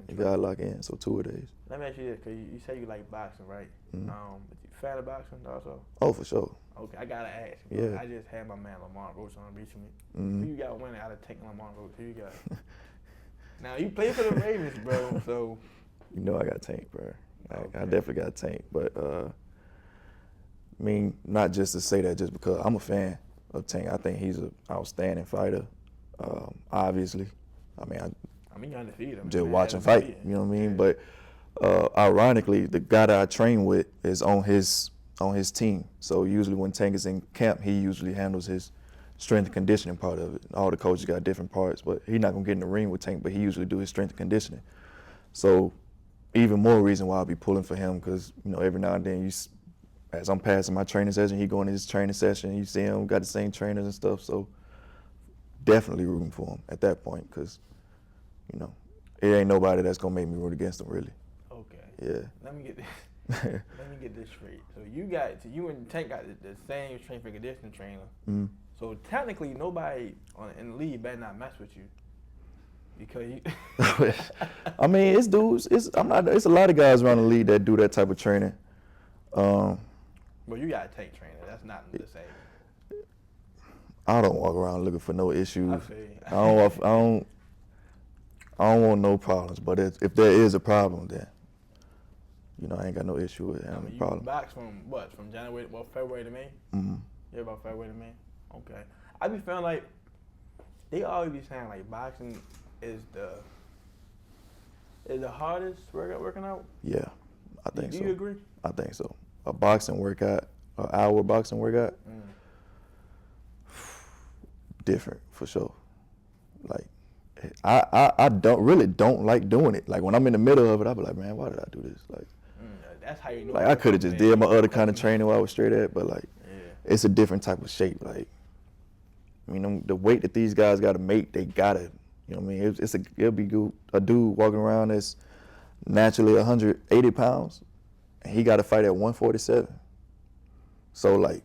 You gotta lock in. So 2-a-days. Let me ask you this, because you say you like boxing, right? Mm-hmm. But you fan of boxing also? Oh, for sure. Okay, I gotta ask. Yeah. I just had my man Lamar Jackson on recently. Mm-hmm. Who you got winning out of taking Lamar Jackson? Who you got? Now, you play for the Ravens, bro, so. You know I got Tank, bro. I definitely got Tank. But, I mean, not just to say that just because I'm a fan of Tank. I think he's an outstanding fighter, obviously. I mean, you're undefeated. Just watch him fight, you know what I mean? Yeah. ironically, the guy that I train with is on his team. So usually when Tank is in camp, he usually handles his strength and conditioning part of it. All the coaches got different parts, but he's not gonna get in the ring with Tank, but he usually do his strength and conditioning. So even more reason why I'll be pulling for him, because every now and then as I'm passing my training session, he going to his training session, you see him got the same trainers and stuff. So definitely rooting for him at that point, because it ain't nobody that's gonna make me root against him really. Okay. Yeah. Let me get this. Let me get this straight. So you and Tank got the same strength and conditioning trainer. Mm-hmm. So technically, nobody in the league better not mess with you, because you. I mean, it's dudes. It's a lot of guys around the league that do that type of training. Well, you got a Tank trainer. That's not the same. I don't walk around looking for no issues. I feel you. I don't want no problems. But if there is a problem, then I ain't got no issue with having a problem. You box from what? From February to May? Mm-hmm. Yeah, about February to May. Okay. I be feeling like they always be saying like boxing is the hardest working out. Yeah, I think so. Do you agree? I think so. A boxing workout, an hour boxing workout, different for sure. Like, I don't like doing it. Like when I'm in the middle of it, I be like, man, why did I do this? Like, that's how you know. Like I could have just did my other kind of training where I was straight at, but like, it's a different type of shape. Like, the weight that these guys got to make, they gotta. What I mean? It'll be good. A dude walking around that's naturally 180 pounds, and he got to fight at 147. So like,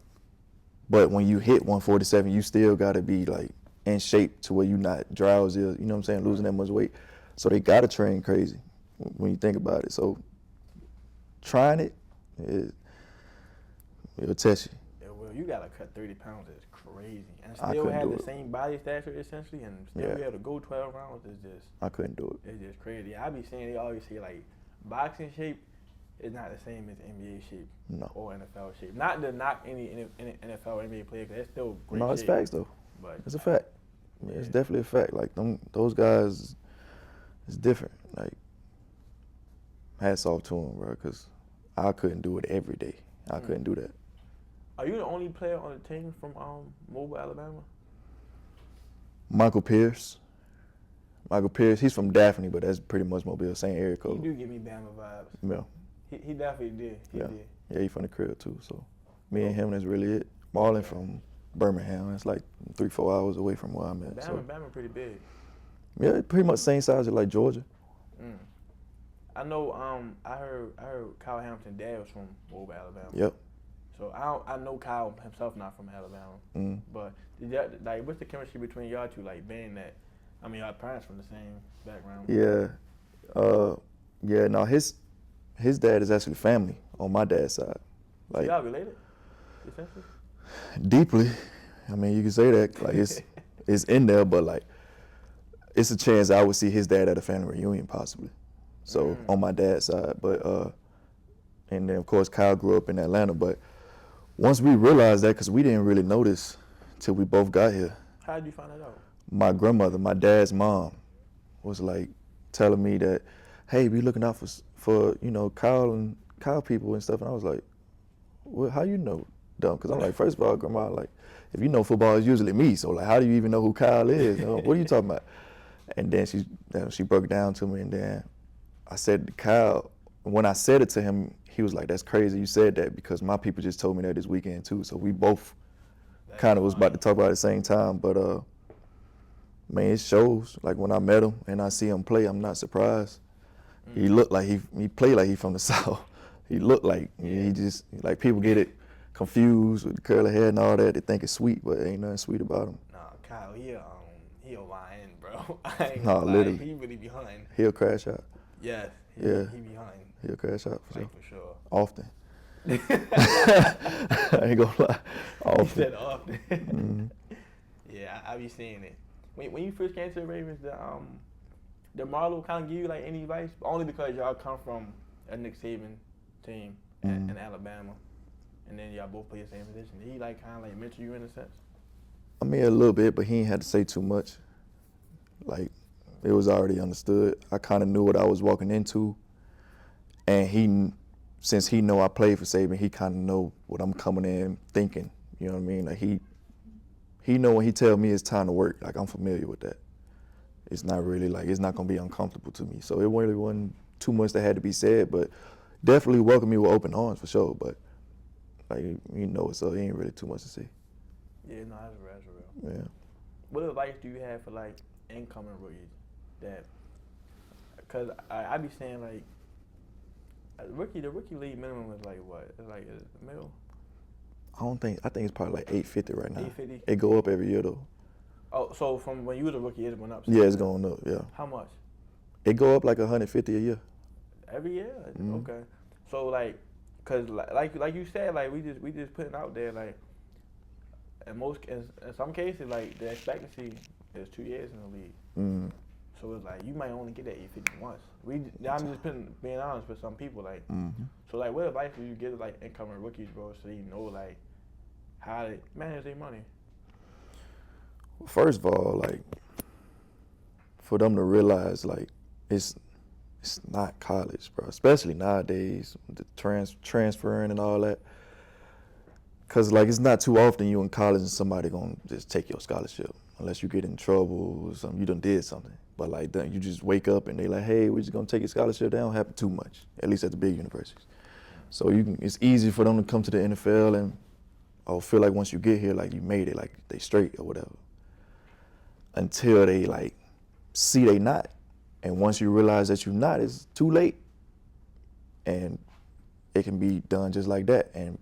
but when you hit 147, you still got to be like in shape to where you're not drowsy. You know what I'm saying? Losing that much weight. So they got to train crazy when you think about it. So trying it'll test you. Yeah, well, you gotta cut 30 pounds. It's crazy, and I still couldn't have do the it. same body stature essentially, and still be able to go 12 rounds. It's just. I couldn't do it. It's just crazy. I be saying they always say like, boxing shape is not the same as NBA shape or NFL shape. Not to knock any NFL or NBA player, because that's still great. No, it's shape, facts though. But it's a fact. Yeah, it's definitely a fact. Like those guys, it's different. Like, hats off to them, bro, because I couldn't do it every day. I couldn't do that. Are you the only player on the team from Mobile, Alabama? Michael Pierce, he's from Daphne, but that's pretty much Mobile, same area code. He do give me Bama vibes. Yeah. He definitely did. He did. Yeah, he from the crib too. So me and him, that's really it. Marlon from Birmingham. It's like 3-4 hours away from where I'm at. Bama pretty big. Yeah, pretty much same size as like Georgia. I know. I heard Kyle Hamilton's dad was from Mobile, Alabama. Yep. So I know Kyle himself not from Alabama. But what's the chemistry between y'all two? Like being that, y'all parents from the same background. Yeah. Yeah. No, his dad is actually family on my dad's side. Like, so y'all related, essentially? Deeply. I mean, you can say that. Like it's in there, but like it's a chance I would see his dad at a family reunion possibly. So on my dad's side, but and then of course Kyle grew up in Atlanta. But once we realized that, because we didn't really notice till we both got here. How did you find that out? My grandmother, my dad's mom, was like telling me that, hey, be looking out for Kyle people and stuff. And I was like, well, how you know? Dumb, because I'm like, first of all, grandma, like, if you know football, it's usually me. So like, how do you even know who Kyle is? What are you talking about? And then she broke it down to me, and then I said to Kyle, when I said it to him, he was like, that's crazy you said that, because my people just told me that this weekend too. So we both kind of was about to talk about it at the same time. But man, it shows. Like when I met him and I see him play, I'm not surprised. He looked like he played like he from the South. He looked like he just, like, people get it confused with the curly hair and all that. They think it's sweet, but ain't nothing sweet about him. Nah, Kyle, he a YN, bro. I ain't Nah, gonna lie, literally. he really behind. He'll crash out. Yes, he behind. He'll crash out for sure. Often. I ain't gonna lie. Often. He said often. Yeah, I be seeing it. When you first came to the Ravens, did Marlo kind of give you like any advice? Only because y'all come from a Nick Saban team in Alabama, and then y'all both play the same position. Did he like kind of like mentor you in a sense? I mean, a little bit, but he ain't had to say too much. Like, it was already understood. I kind of knew what I was walking into. And since he know I played for Saban, he kind of know what I'm coming in thinking. You know what I mean? Like he know when he tell me it's time to work. Like I'm familiar with that. It's not really like it's not gonna be uncomfortable to me. So it really wasn't too much that had to be said, but definitely welcome me with open arms for sure. But like so it ain't really too much to say. Yeah, no, that's real. Yeah. What advice do you have for like incoming rookies? That, cause I be saying like, the rookie league minimum is like what? It's like a mil. I think it's probably like $850 right now. $850. It go up every year though. Oh, so from when you was a rookie, it went up. Yeah, it's going up. Yeah. How much? It go up like $150 a year. Every year? Mm-hmm. Okay. So like, cause like you said, like we just putting out there like, in some cases like the expectancy is 2 years in the league. Mm-hmm. So it's like you might only get that 850 once. I'm just being honest with some people like. Mm-hmm. So like, what advice would you give like incoming rookies, bro, so you know like how to manage their money? First of all, like for them to realize like it's not college, bro. Especially nowadays, the transferring and all that. Cause like it's not too often you in college and somebody gonna just take your scholarship unless you get in trouble or something. You done did something. But like you just wake up and they like, hey, we're just gonna take your scholarship. That don't happen too much, at least at the big universities. So it's easy for them to come to the NFL and feel like once you get here, like you made it, like they straight or whatever. Until they like see they not. And once you realize that you're not, it's too late. And it can be done just like that. And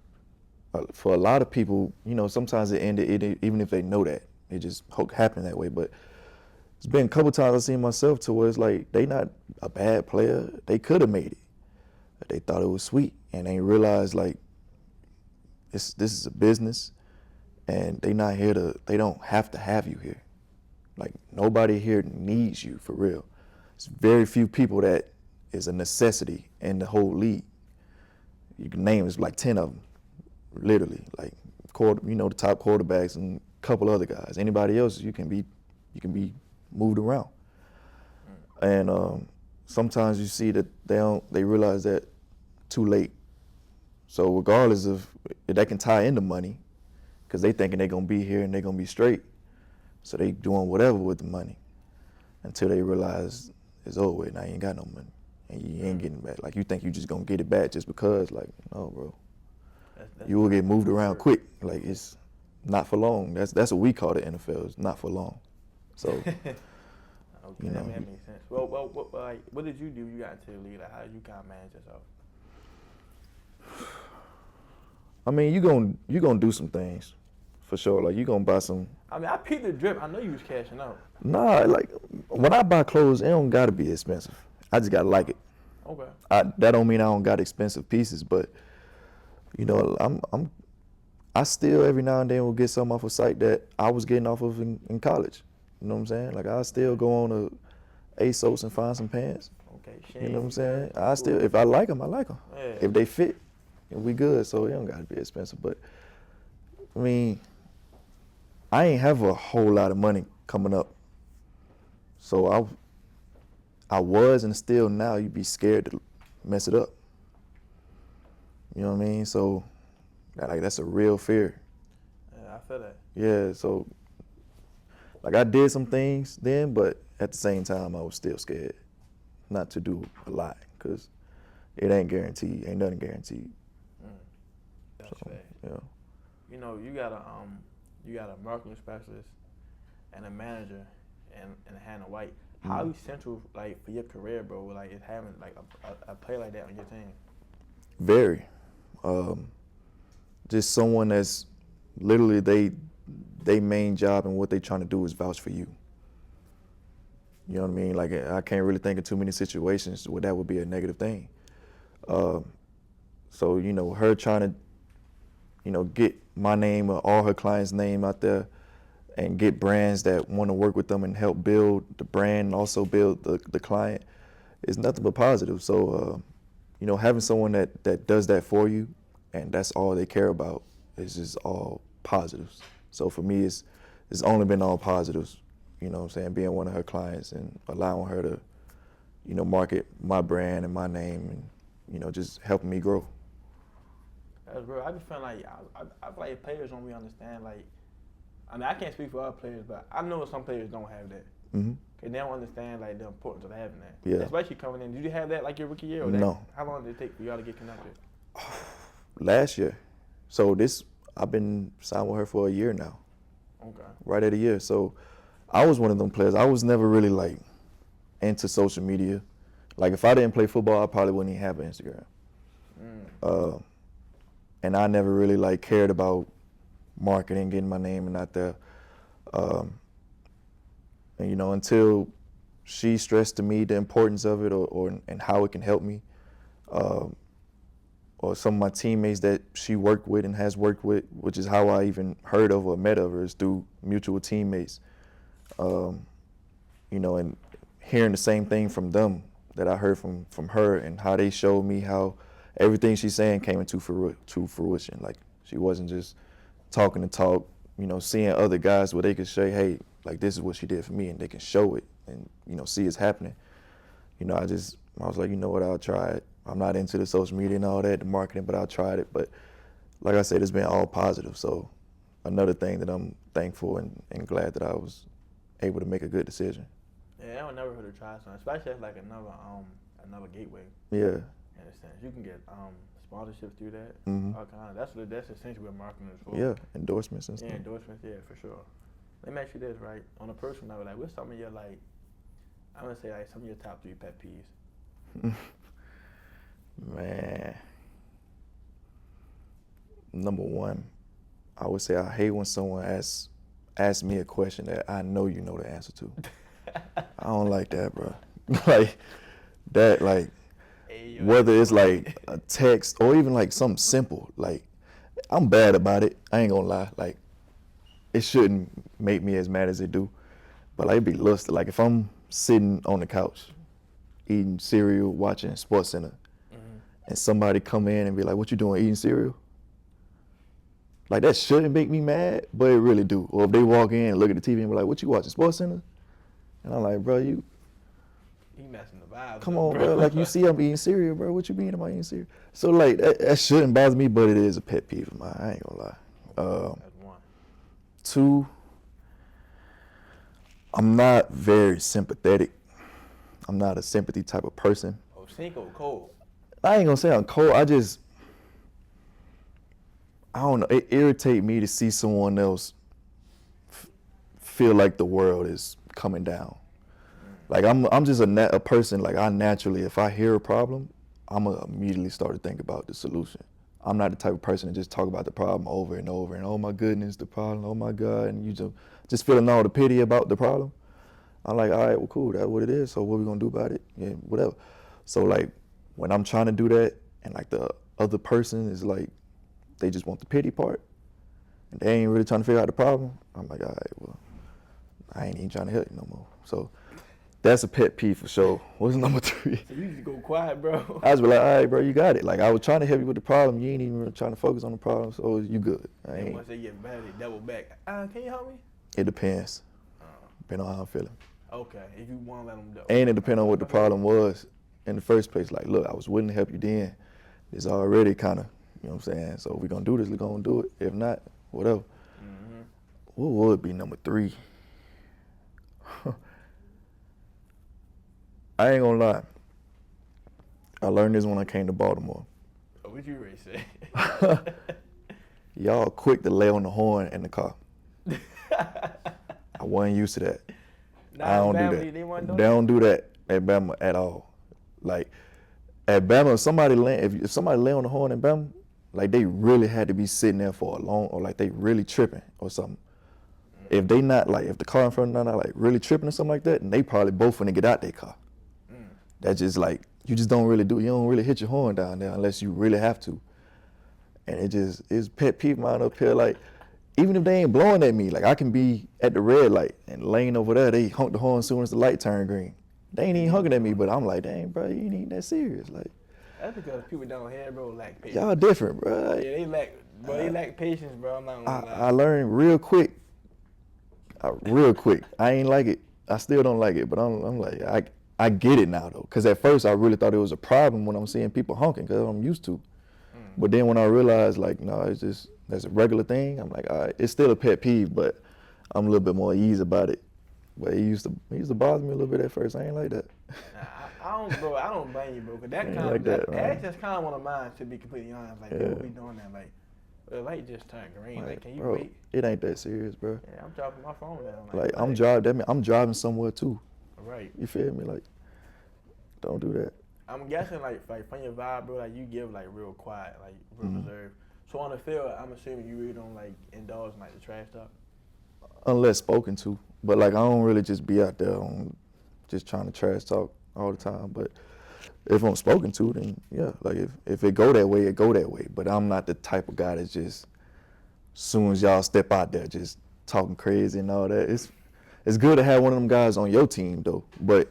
for a lot of people, sometimes it ended, even if they know that. It just happened that way. But it's been a couple times I've seen myself to where it's like they not a bad player. They could have made it. But they thought it was sweet. And they realized like this is a business and they don't have to have you here. Like nobody here needs you for real. It's very few people that is a necessity in the whole league. You can name it's like 10 of them, literally. Like the top quarterbacks and a couple other guys. Anybody else you can be moved around. And sometimes you see that they realize that too late. So regardless of that can tie into money, because they thinking they're gonna be here and they're gonna be straight. So they doing whatever with the money until they realize it's over with. Now you ain't got no money and you ain't getting it back. Like you think you just gonna get it back just because, like, no, bro. You will get moved around quick. Like it's not for long. That's what we call the NFL. It's not for long. So okay, that makes sense. Well, what did you do when you got into the league? Like, how did you kind of manage yourself? I mean, you gonna do some things, for sure. Like you gonna buy some. I mean, I peeped the drip. I know you was cashing out. Nah, like when I buy clothes, it don't gotta be expensive. I just gotta like it. Okay. That don't mean I don't got expensive pieces, but I still every now and then will get something off a site that I was getting off of in college. You know what I'm saying? Like I still go on to ASOS and find some pants. Okay. You know what I'm saying? I still, if I like them, I like them. Yeah. If they fit, we good. So it don't gotta be expensive. But I mean, I ain't have a whole lot of money coming up. So I was and still now you'd be scared to mess it up. You know what I mean? So that's a real fear. Yeah, I feel that. Yeah, so like I did some things then, but at the same time I was still scared not to do a lot because it ain't guaranteed. Ain't nothing guaranteed. That's So, fact. yeah. You got a marketing specialist and a manager and Hannah White. How essential like for your career, bro? Like is having like a player like that on your team? Very. Just someone that's literally they main job and what they trying to do is vouch for you. You know what I mean? Like I can't really think of too many situations where that would be a negative thing. So her trying to get my name or all her clients' name out there and get brands that want to work with them and help build the brand and also build the client is nothing but positive. So having someone that does that for you and that's all they care about is just all positives. So for me, it's only been all positives, you know what I'm saying, being one of her clients and allowing her to, market my brand and my name and, just helping me grow. That's real. I just feel like I feel like players don't really understand. Like, I mean, I can't speak for other players, but I know some players don't have that. Mm-hmm. Cause they don't understand like the importance of having that. Yeah. Especially coming in. Did you have that like your rookie year? Or No. How long did it take for y'all to get connected? Last year. So I've been signed with her for a year now. Okay. Right at a year. So I was one of them players. I was never really like into social media. Like if I didn't play football, I probably wouldn't even have an Instagram. And I never really like cared about marketing, getting my name and out there. And until she stressed to me the importance of it and how it can help me, or some of my teammates that she worked with and has worked with, which is how I even heard of or met of her, is through mutual teammates. And hearing the same thing from them that I heard from her, and how they showed me how everything she's saying came into fruition. Like she wasn't just talking to talk, seeing other guys where they could say, hey, like this is what she did for me, and they can show it and, see it's happening. I was like, you know what, I'll try it. I'm not into the social media and all that, the marketing, but I'll try it. But like I said, it's been all positive. So another thing that I'm thankful and glad that I was able to make a good decision. Yeah, I would never hurt to try something, especially as like another gateway. Yeah. In a sense, you can get sponsorships through that. Mm-hmm. All kind of, that's essentially what marketing is for. Yeah, endorsements and stuff. Yeah, endorsements. Yeah, for sure. Let me ask you this, right? On a personal level, like, what's some of your I'm gonna say like some of your top 3 pet peeves? Man, number 1, I would say I hate when someone asks me a question that I know you know the answer to. I don't like that, bro. Like that, like whether it's like a text or even like something simple. Like I'm bad about it. I ain't gonna lie. Like it shouldn't make me as mad as it do, but like it be lusty. Like if I'm sitting on the couch eating cereal, watching SportsCenter, and somebody come in and be like, what you doing, eating cereal? Like that shouldn't make me mad, but it really do. Or if they walk in and look at the TV and be like, what you watching, SportsCenter? And I'm like, bro, you messing the vibe. Come on, bro. Like you see I'm eating cereal, bro. What you mean am I eating cereal? So like that shouldn't bother me, but it is a pet peeve of mine. I ain't gonna lie. That's 1. 2, I'm not very sympathetic. I'm not a sympathy type of person. Oh, Cinco cold. I ain't gonna say I'm cold. I don't know. It irritates me to see someone else feel like the world is coming down. Like I'm just a person, like I naturally, if I hear a problem, I'm gonna immediately start to think about the solution. I'm not the type of person to just talk about the problem over and over and, oh my goodness, the problem, oh my God, and you just feeling all the pity about the problem. I'm like, all right, well cool, that's what it is, so what we gonna do about it? Yeah, whatever. So like when I'm trying to do that and like the other person is like, they just want the pity part and they ain't really trying to figure out the problem, I'm like, all right, well, I ain't even trying to help you no more. So that's a pet peeve for sure. What's number 3? So you just go quiet, bro. I was like, all right, bro, you got it. Like I was trying to help you with the problem. You ain't even really trying to focus on the problem, so you good. And once they get mad, they double back. Can you help me? It depends. Depending on how I'm feeling. Okay, if you want to let them know. And it depends on what the problem was in the first place. Like, look, I was willing to help you then. It's already kind of, you know what I'm saying? So if we're going to do this, we're going to do it. If not, whatever. Mm-hmm. What would be number 3? I ain't gonna lie. I learned this when I came to Baltimore. Oh, what you ready to say? Y'all quick to lay on the horn in the car. I wasn't used to that. I don't do that. They don't do that at Bama at all. Like at Bama, if somebody lay on the horn in Bama, like they really had to be sitting there for a long, or like they really tripping or something. If they not like, if the car in front of them not like really tripping or something like that, and they probably both finna get out their car. That's just like, you just don't really you don't really hit your horn down there unless you really have to. And it's pet peeve mine up here. Like, even if they ain't blowing at me, like I can be at the red light and laying over there, they honk the horn as soon as the light turn green. They ain't even honking at me, but I'm like, dang, bro, you ain't even that serious. Like, that's because people down here, bro, lack patience. Y'all different, bro. Yeah, they lack patience, bro. I'm not gonna lie. I learned real quick. I ain't like it. I still don't like it, but I'm like, I get it now though, because at first I really thought it was a problem when I'm seeing people honking, because I'm used to. But then when I realized like, no, it's just that's a regular thing. I'm like, all right, it's still a pet peeve, but I'm a little bit more ease about it. But it used to bother me a little bit at first. I ain't like that. Nah, I don't blame you, bro. Cause that Ain't kind like of that, that's just kind of one of mine. To be completely honest, like Yeah. people be doing that, like the light just turned green. Like, can you bro, wait? it ain't that serious, bro. Yeah, I'm dropping my phone down. Like I'm driving. That mean I'm driving somewhere too. Right. You feel me? Like, don't do that. I'm guessing like from your vibe, bro. Like you give like real quiet, like real reserved. So on the field, I'm assuming you really don't like indulge in like the trash talk. Unless spoken to. But like I don't really just be out there on just trying to trash talk all the time. But if I'm spoken to, then yeah, like if it go that way, it go that way. But I'm not the type of guy that's just soon as y'all step out there just talking crazy and all that. It's good to have one of them guys on your team though, but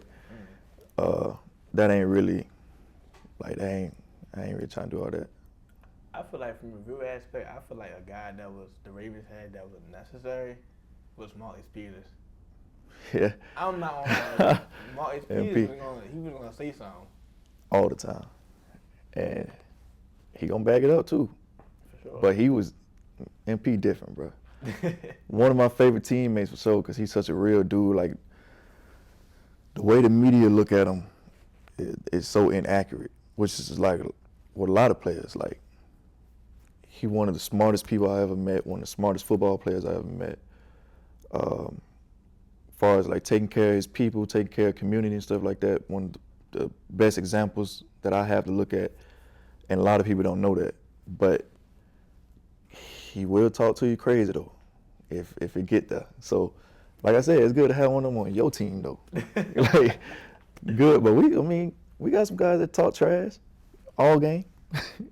that ain't really like I ain't really trying to do all that. I feel like from a real aspect, I feel like a guy that was the Ravens had that was necessary was Marcus Peters. Yeah. I'm not on that. Marcus Peters he was gonna say something. All the time. And he gonna back it up too. For sure. But he was MP different, bro. One of my favorite teammates for sure, because he's such a real dude. Like the way the media look at him is so inaccurate, which is like with a lot of players. Like he one of the smartest people I ever met, one of the smartest football players I ever met. As far as like taking care of his people, taking care of community and stuff like that, one of the best examples that I have to look at, and a lot of people don't know that, but he will talk to you crazy though, if it get there. So, like I said, it's good to have one of them on your team though. Like, good, but we got some guys that talk trash all game.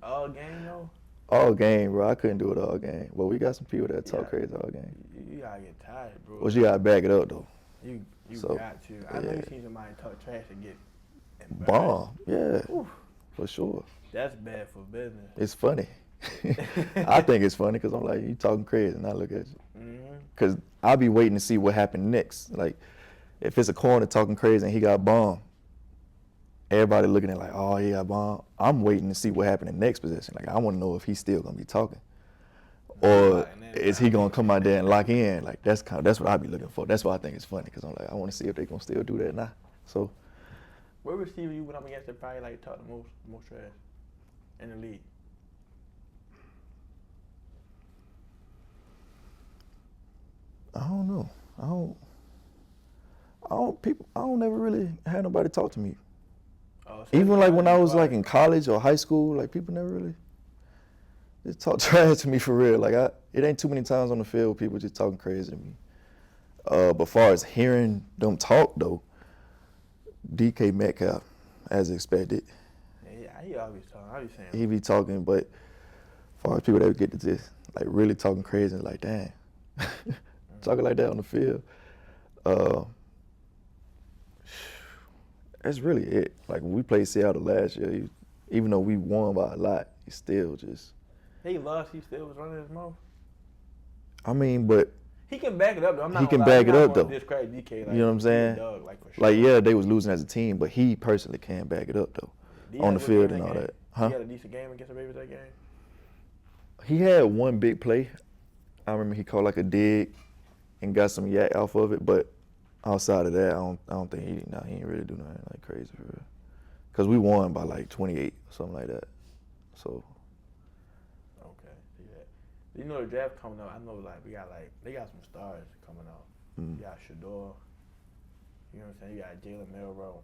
All game though. All game, bro. I couldn't do it all game, but we got some people that talk crazy all game. You gotta get tired, bro. But you gotta back it up though. You So, got to. I know you seen somebody talk trash and get embarrassed. Bomb, yeah, Oof. for sure. That's bad for business. It's funny. I think it's funny because I'm like, you talking crazy, and I look at you. Because I'll be waiting to see what happened next. Like, if it's a corner talking crazy and he got bombed, everybody looking at like, oh, he got bombed. I'm waiting to see what happened in the next possession. Like, I want to know if he's still going to be talking. Or is he going to come out there and lock in? Like, that's what I be looking for. That's why I think it's funny, because I'm like, I want to see if they going to still do that now. So, what receiver you went up against that probably like talk the most trash in the league? I don't know. I don't never really had nobody talk to me. Oh, so Even like when I was like in college or high school, like people never really just talk trash to me for real. Like it ain't too many times on the field people just talking crazy to me. But far as hearing them talk though, DK Metcalf, as expected. Yeah, he always talking. I be saying. He be talking, but as far as people that get to just like really talking crazy, like damn, talking like that on the field. That's really it. Like when we played Seattle last year, even though we won by a lot, he still just. He lost. He still was running his mouth. I mean, but he can back it up though. I'm not. He can gonna lie. back it up, though. Discredit DK, like, you know what I'm saying? Dog, like, for sure. Like yeah, they was losing as a team, but he personally can back it up though, on the field and all that. Huh? He had a decent game against the Ravens that game. He had one big play. I remember he caught like a dig and got some yak off of it, but outside of that, I don't think he ain't really do nothing like crazy for real. Cause we won by like 28 or something like that. So. Okay, see that. You know the draft coming up. I know like they got some stars coming out. You got Shador. You know what I'm saying? You got Jaylen Milroe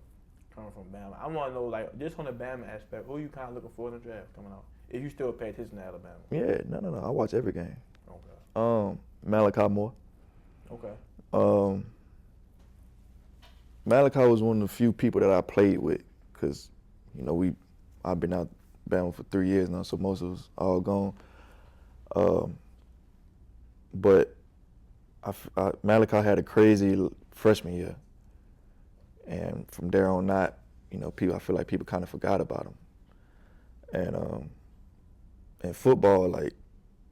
coming from Bama. I want to know like just on the Bama aspect, who you kind of looking for in the draft coming out? If you still pay attention to Alabama. Yeah, no. I watch every game. Okay. Malachi Moore. Okay. Malachi was one of the few people that I played with, because, you know, I've been out Bama for 3 years now, so most of us all gone. But Malachi had a crazy freshman year, and from there on out, you know, I feel like people kind of forgot about him. And in football, like,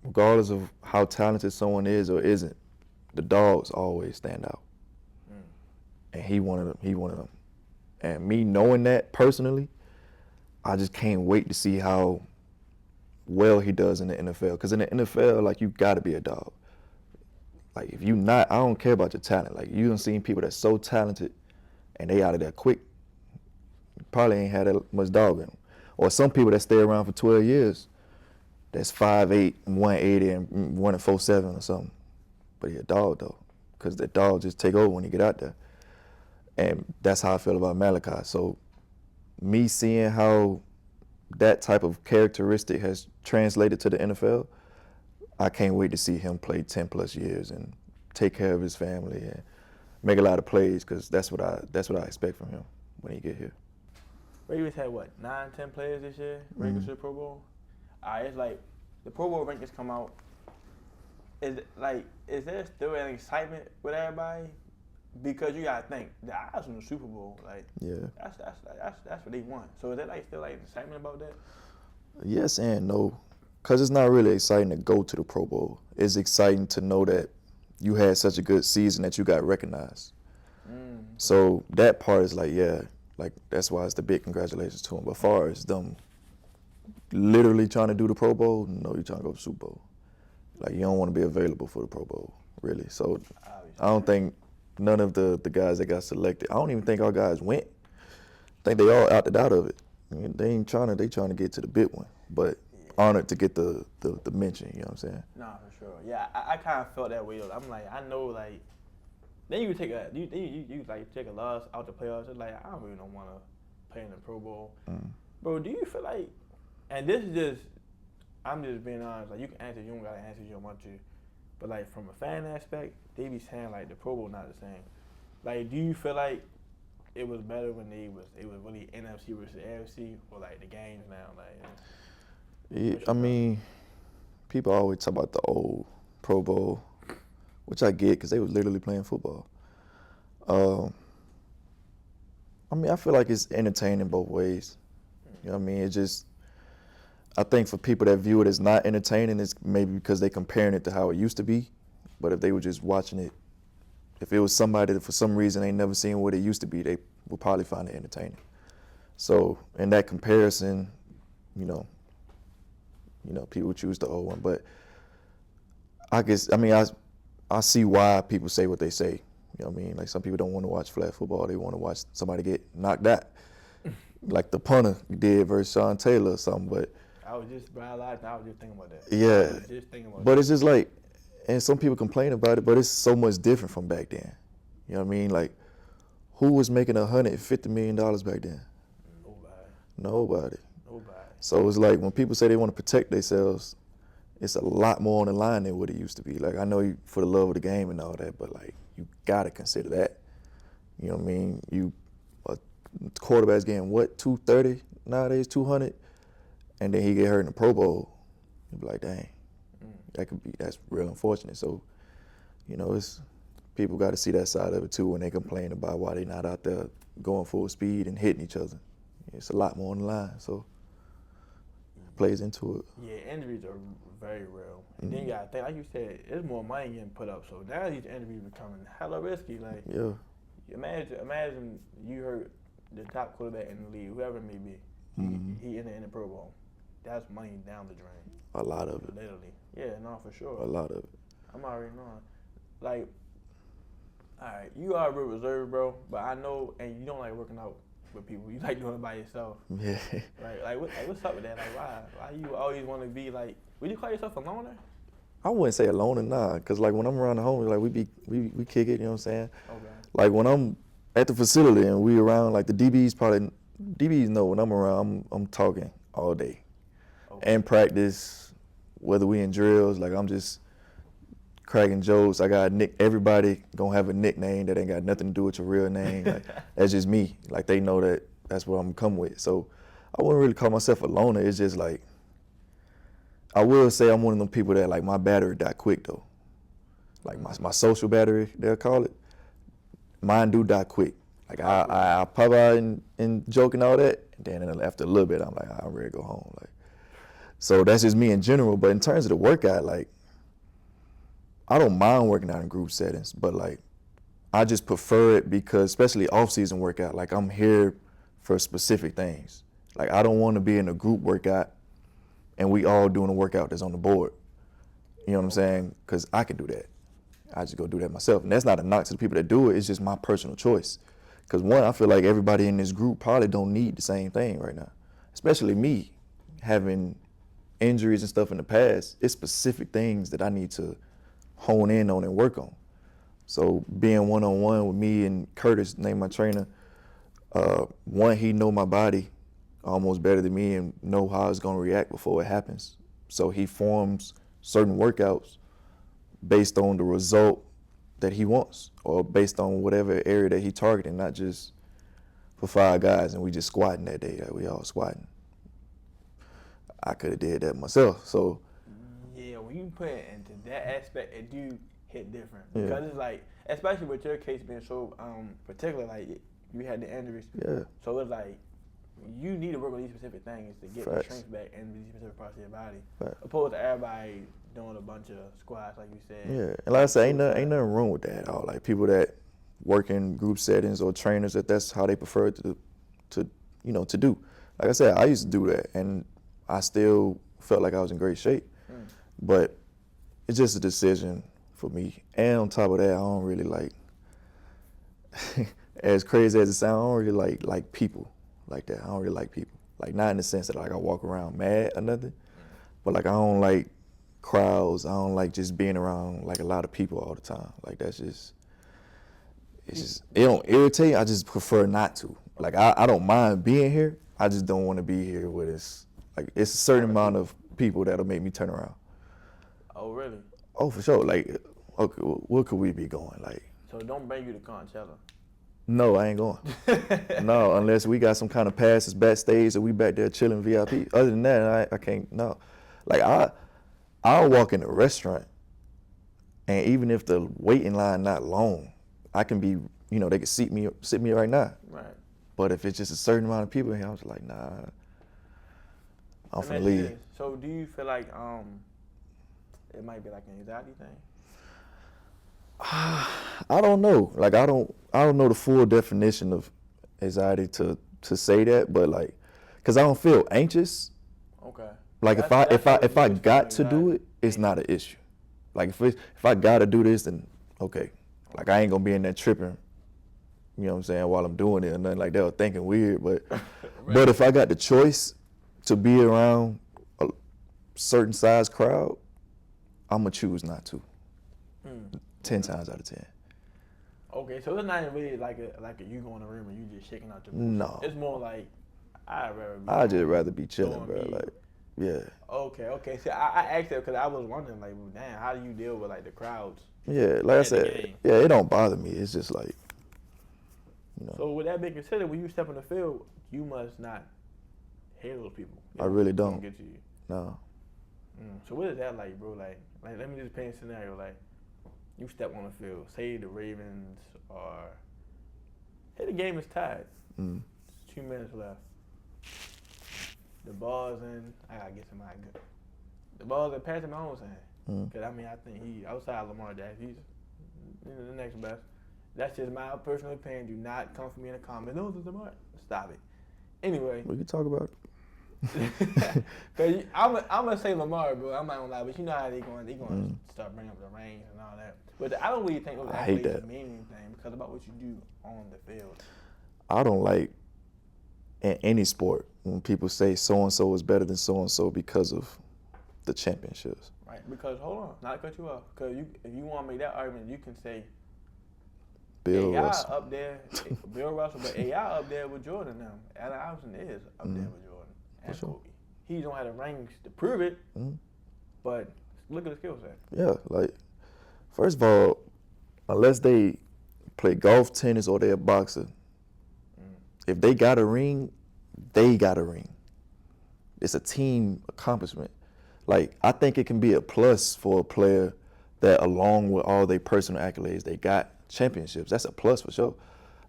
regardless of how talented someone is or isn't, the dogs always stand out. And he one of them. And me knowing that personally, I just can't wait to see how well he does in the NFL. Because in the NFL, like, you got to be a dog. Like, if you not, I don't care about your talent. Like, you done seen people that's so talented and they out of there quick. Probably ain't had that much dog in them. Or some people that stay around for 12 years, that's 5'8", 180, and running 4'7" or something. But he a dog, though, because the dog just take over when he get out there. And that's how I feel about Malachi. So me seeing how that type of characteristic has translated to the NFL, I can't wait to see him play 10+ years and take care of his family and make a lot of plays, because that's what I expect from him when he get here. Ravens had what, 9, 10 players this year ranked to the Pro Bowl. It's like the Pro Bowl rankings come out. Is there still an excitement with everybody? Because you gotta think the odds in the Super Bowl, like, Yeah. that's what they want. So is there like still like excitement about that? Yes and no, because it's not really exciting to go to the Pro Bowl. It's exciting to know that you had such a good season that you got recognized. So that part is like, yeah, like, that's why it's the big congratulations to him. But as far as them literally trying to do the Pro Bowl, no, you're trying to go to the Super Bowl. Like, you don't want to be available for the Pro Bowl, really. So I don't think none of the guys that got selected, I don't even think our guys went. I think they all opted out of it. I mean, they trying to get to the big one, but honored to get the mention, you know what I'm saying? Nah, for sure. Yeah, I kind of felt that way though. I'm like, I know, like, then you take a loss out the playoffs. It's like, I don't really want to play in the Pro Bowl. Bro, do you feel like, and this is just, I'm just being honest, like, you can answer, you don't gotta answer if you don't want to, but like, from a fan aspect, they be saying like the Pro Bowl not the same. Like, do you feel like it was better when it was really NFC versus AFC, or like the games now? Like, Yeah, I mean, people always talk about the old Pro Bowl, which I get because they was literally playing football. I mean, I feel like it's entertaining both ways. You know what I mean? It just, I think for people that view it as not entertaining, it's maybe because they comparing it to how it used to be. But if they were just watching it, if it was somebody that for some reason ain't never seen what it used to be, they would probably find it entertaining. So in that comparison, you know, people choose the old one. But I guess, I mean, I see why people say what they say. You know what I mean? Like, some people don't want to watch flag football. They want to watch somebody get knocked out. Like the punter did versus Sean Taylor or something. But I was just thinking about that. Yeah. But it's just like, and some people complain about it, but it's so much different from back then. You know what I mean? Like, who was making $150 million back then? Nobody. So it's like, when people say they want to protect themselves, it's a lot more on the line than what it used to be. Like, I know you for the love of the game and all that, but like, you gotta consider that. You know what I mean? You quarterback's getting what, 230 nowadays, 200, and then he get hurt in the Pro Bowl. You be like, dang, that's real unfortunate. So, you know, it's people got to see that side of it too when they complain about why they not out there going full speed and hitting each other. It's a lot more on the line, so it plays into it. Yeah, injuries are very real. And then you got to think, like you said, there's more money getting put up, so now these injuries becoming hella risky. Like, Yeah. Imagine you hurt the top quarterback in the league, whoever it may be, he in the Pro Bowl. That's money down the drain. A lot of it. Literally. Yeah, no, for sure. A lot of it. I'm already knowing. Like, all right, you are real reserved, bro, but I know, and you don't like working out with people. You like doing it by yourself. Yeah. Right? Like what's up with that? Like, why you always want to be like, would you call yourself a loner? I wouldn't say alone or not, because like when I'm around the homies, like we kick it, you know what I'm saying? Okay. Like when I'm at the facility and we around, like the DBs know when I'm around, I'm talking all day. Okay. And practice, whether we in drills, like I'm just cracking jokes. I got everybody gonna have a nickname that ain't got nothing to do with your real name. Like, that's just me. Like, they know that that's what I'm gonna come with. So I wouldn't really call myself a loner. It's just like, I will say I'm one of them people that, like, my battery die quick though. Like my social battery, they'll call it. Mine do die quick. Like I pop out and joke and all that, and then after a little bit, I'm like, I'm ready to go home. Like, so that's just me in general. But in terms of the workout, like, I don't mind working out in group settings, but like, I just prefer it because, especially off-season workout, like I'm here for specific things. Like I don't want to be in a group workout and we all doing a workout that's on the board. You know what I'm saying? Because I can do that. I just go do that myself. And that's not a knock to the people that do it. It's just my personal choice. Because one, I feel like everybody in this group probably don't need the same thing right now. Especially me, having injuries and stuff in the past. It's specific things that I need to hone in on and work on. So being one-on-one with me and Curtis, named my trainer, one, he know my body almost better than me and know how it's going to react before it happens. So he forms certain workouts based on the result that he wants or based on whatever area that he targeting, not just for 5 guys and we just squatting that day, like we all squatting. I could have did that myself, so. Yeah, when you put it into that aspect, it do hit different. Because it's like, especially with your case being so particular, like you had the injuries. Yeah. So it's like, you need to work on these specific things to get the strength back in these specific parts of your body. Opposed to everybody doing a bunch of squats, like you said. Yeah, and like I said, ain't nothing wrong with that at all. Like people that work in group settings or trainers, that's how they prefer to do. Like I said, I used to do that, and I still felt like I was in great shape. But it's just a decision for me. And on top of that, I don't really like, as crazy as it sounds, I don't really like people like that. I don't really like people. Like not in the sense that like I walk around mad or nothing, but like I don't like crowds. I don't like just being around like a lot of people all the time. Like that's just, it don't irritate. I just prefer not to. Like I don't mind being here. I just don't want to be here with it's like it's a certain amount of people that'll make me turn around. Oh really? Oh for sure. Like okay, what could we be going like? So don't bring you to Coachella. No, I ain't going. No, unless we got some kind of passes backstage or we back there chilling VIP. Other than that, I can't. No, like I'll walk in a restaurant, and even if the waiting line not long, I can be, they can sit me right now. Right. But if it's just a certain amount of people here, I'm just like, nah, I'm finna leave. So do you feel like it might be like an anxiety thing? I don't know. Like I don't know the full definition of anxiety to say that, but like, cause I don't feel anxious. Okay. Like if I got to do it, it's not an issue. Like if I gotta do this, then okay. Like I ain't gonna be in there tripping, you know what I'm saying, while I'm doing it or nothing like that or thinking weird. But right. But if I got the choice to be around a certain size crowd, I'ma choose not to. 10 times out of 10. Okay, so it's not really like a you go in the room and you just shaking out your boots. No. It's more like I'd just rather be chilling, bro. Like, yeah. Okay. See, I asked that because I was wondering, like, well, damn, how do you deal with like the crowds? Yeah, like I said, yeah, it don't bother me. It's just like, So with that being considered, when you step in the field, you must not hear those people. I really don't. Get to you. No. So what is that like, bro? Like let me just paint a scenario. Like, you step on the field, say the Ravens are, hey, the game is tied. 2 minutes left. The ball's in, I gotta get somebody good. The ball's in Patrick Mahomes' hand. Because, I think he, outside Lamar Jackson, he's the next best. That's just my personal opinion. Do not come for me in the comments. No, it's Lamar. Stop it. Anyway. We can talk about it. Cause I'm gonna say Lamar, bro. I'm not gonna lie, but you know how they going start bringing up the range and all that. But I don't really think those athletes mean anything because about what you do on the field. I don't like in any sport when people say so and so is better than so and so because of the championships. Right. Because hold on, not to cut you off. Because if you want to make that argument, you can say Bill Russell up there, Bill Russell, but AI up there with Jordan now. Allen Iverson is up there with Jordan. For sure. He don't have the range to prove it, but look at the skill set. Yeah, like, first of all, unless they play golf, tennis, or they're a boxer, if they got a ring, they got a ring. It's a team accomplishment. Like, I think it can be a plus for a player that along with all their personal accolades, they got championships. That's a plus for sure.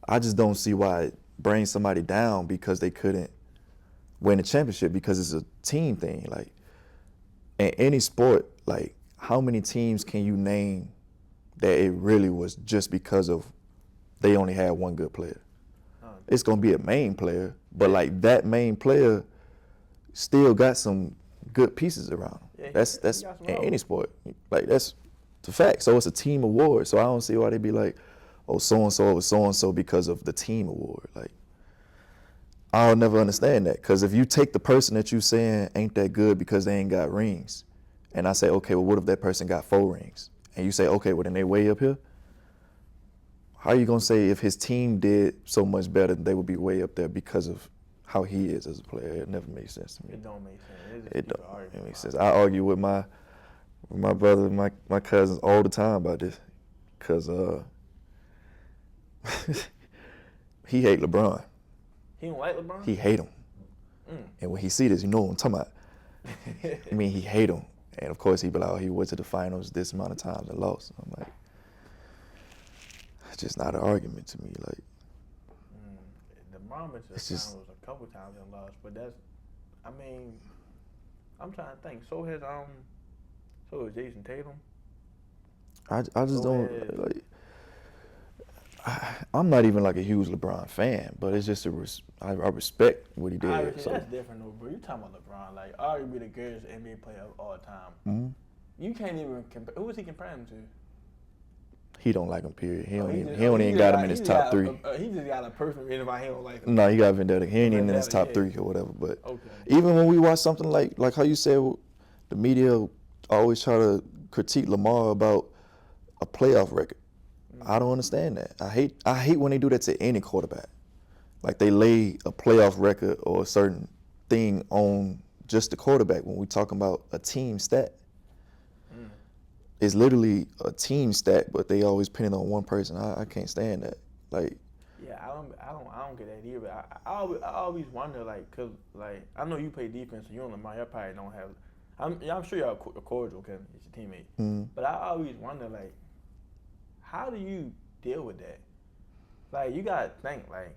I just don't see why it brings somebody down because they couldn't win a championship, because it's a team thing. Like, in any sport, like, how many teams can you name that it really was just because of they only had one good player. It's gonna be a main player, but like that main player still got some good pieces around him. Yeah, That's he got some in help. any sport. Like that's the fact. So it's a team award. So I don't see why they be like, oh, so and so over so and so because of the team award. Like I'll never understand that, because if you take the person that you saying ain't that good because they ain't got rings, and I say, okay, well, what if that person got 4 rings? And you say, okay, well, then they way up here. How are you gonna say if his team did so much better, they would be way up there because of how he is as a player? It never makes sense to me. It don't make sense. It don't. It makes sense. I argue with my brother, my cousins all the time about this, cause he hate LeBron. He don't like LeBron? He hate him. And when he see this, you know what I'm talking about. I mean, he hate him. And of course, he be like, oh, he went to the finals this amount of times and lost. I'm like, it's just not an argument to me. Like, LeBron went to the finals a couple times and lost, but that's, I mean, I'm trying to think. So has Jason Tatum. I just don't like. I'm not even like a huge LeBron fan, but it's just I respect what he did. Obviously, that's different though, bro. You talking about LeBron, like arguably the greatest NBA player of all time. Mm-hmm. You can't even compare. Who was he comparing him to? He don't like him. Period. He don't just even got him in his top 3. He just got a perfect reason why he don't like him. No, he got vendetta. He ain't even in his top 3 or whatever. But okay. Even when we watch something like how you said, the media always try to critique Lamar about a playoff record. I don't understand that. I hate when they do that to any quarterback. Like they lay a playoff record or a certain thing on just the quarterback when we talking about a team stat. It's literally a team stat, but they always pin it on one person. I can't stand that. Like, yeah, I don't get that either. I always wonder, like, cause like I know you play defense, and you and Lamar, you probably don't have. I'm sure y'all are cordial because it's your teammate. But I always wonder, like, how do you deal with that? Like, you gotta think, like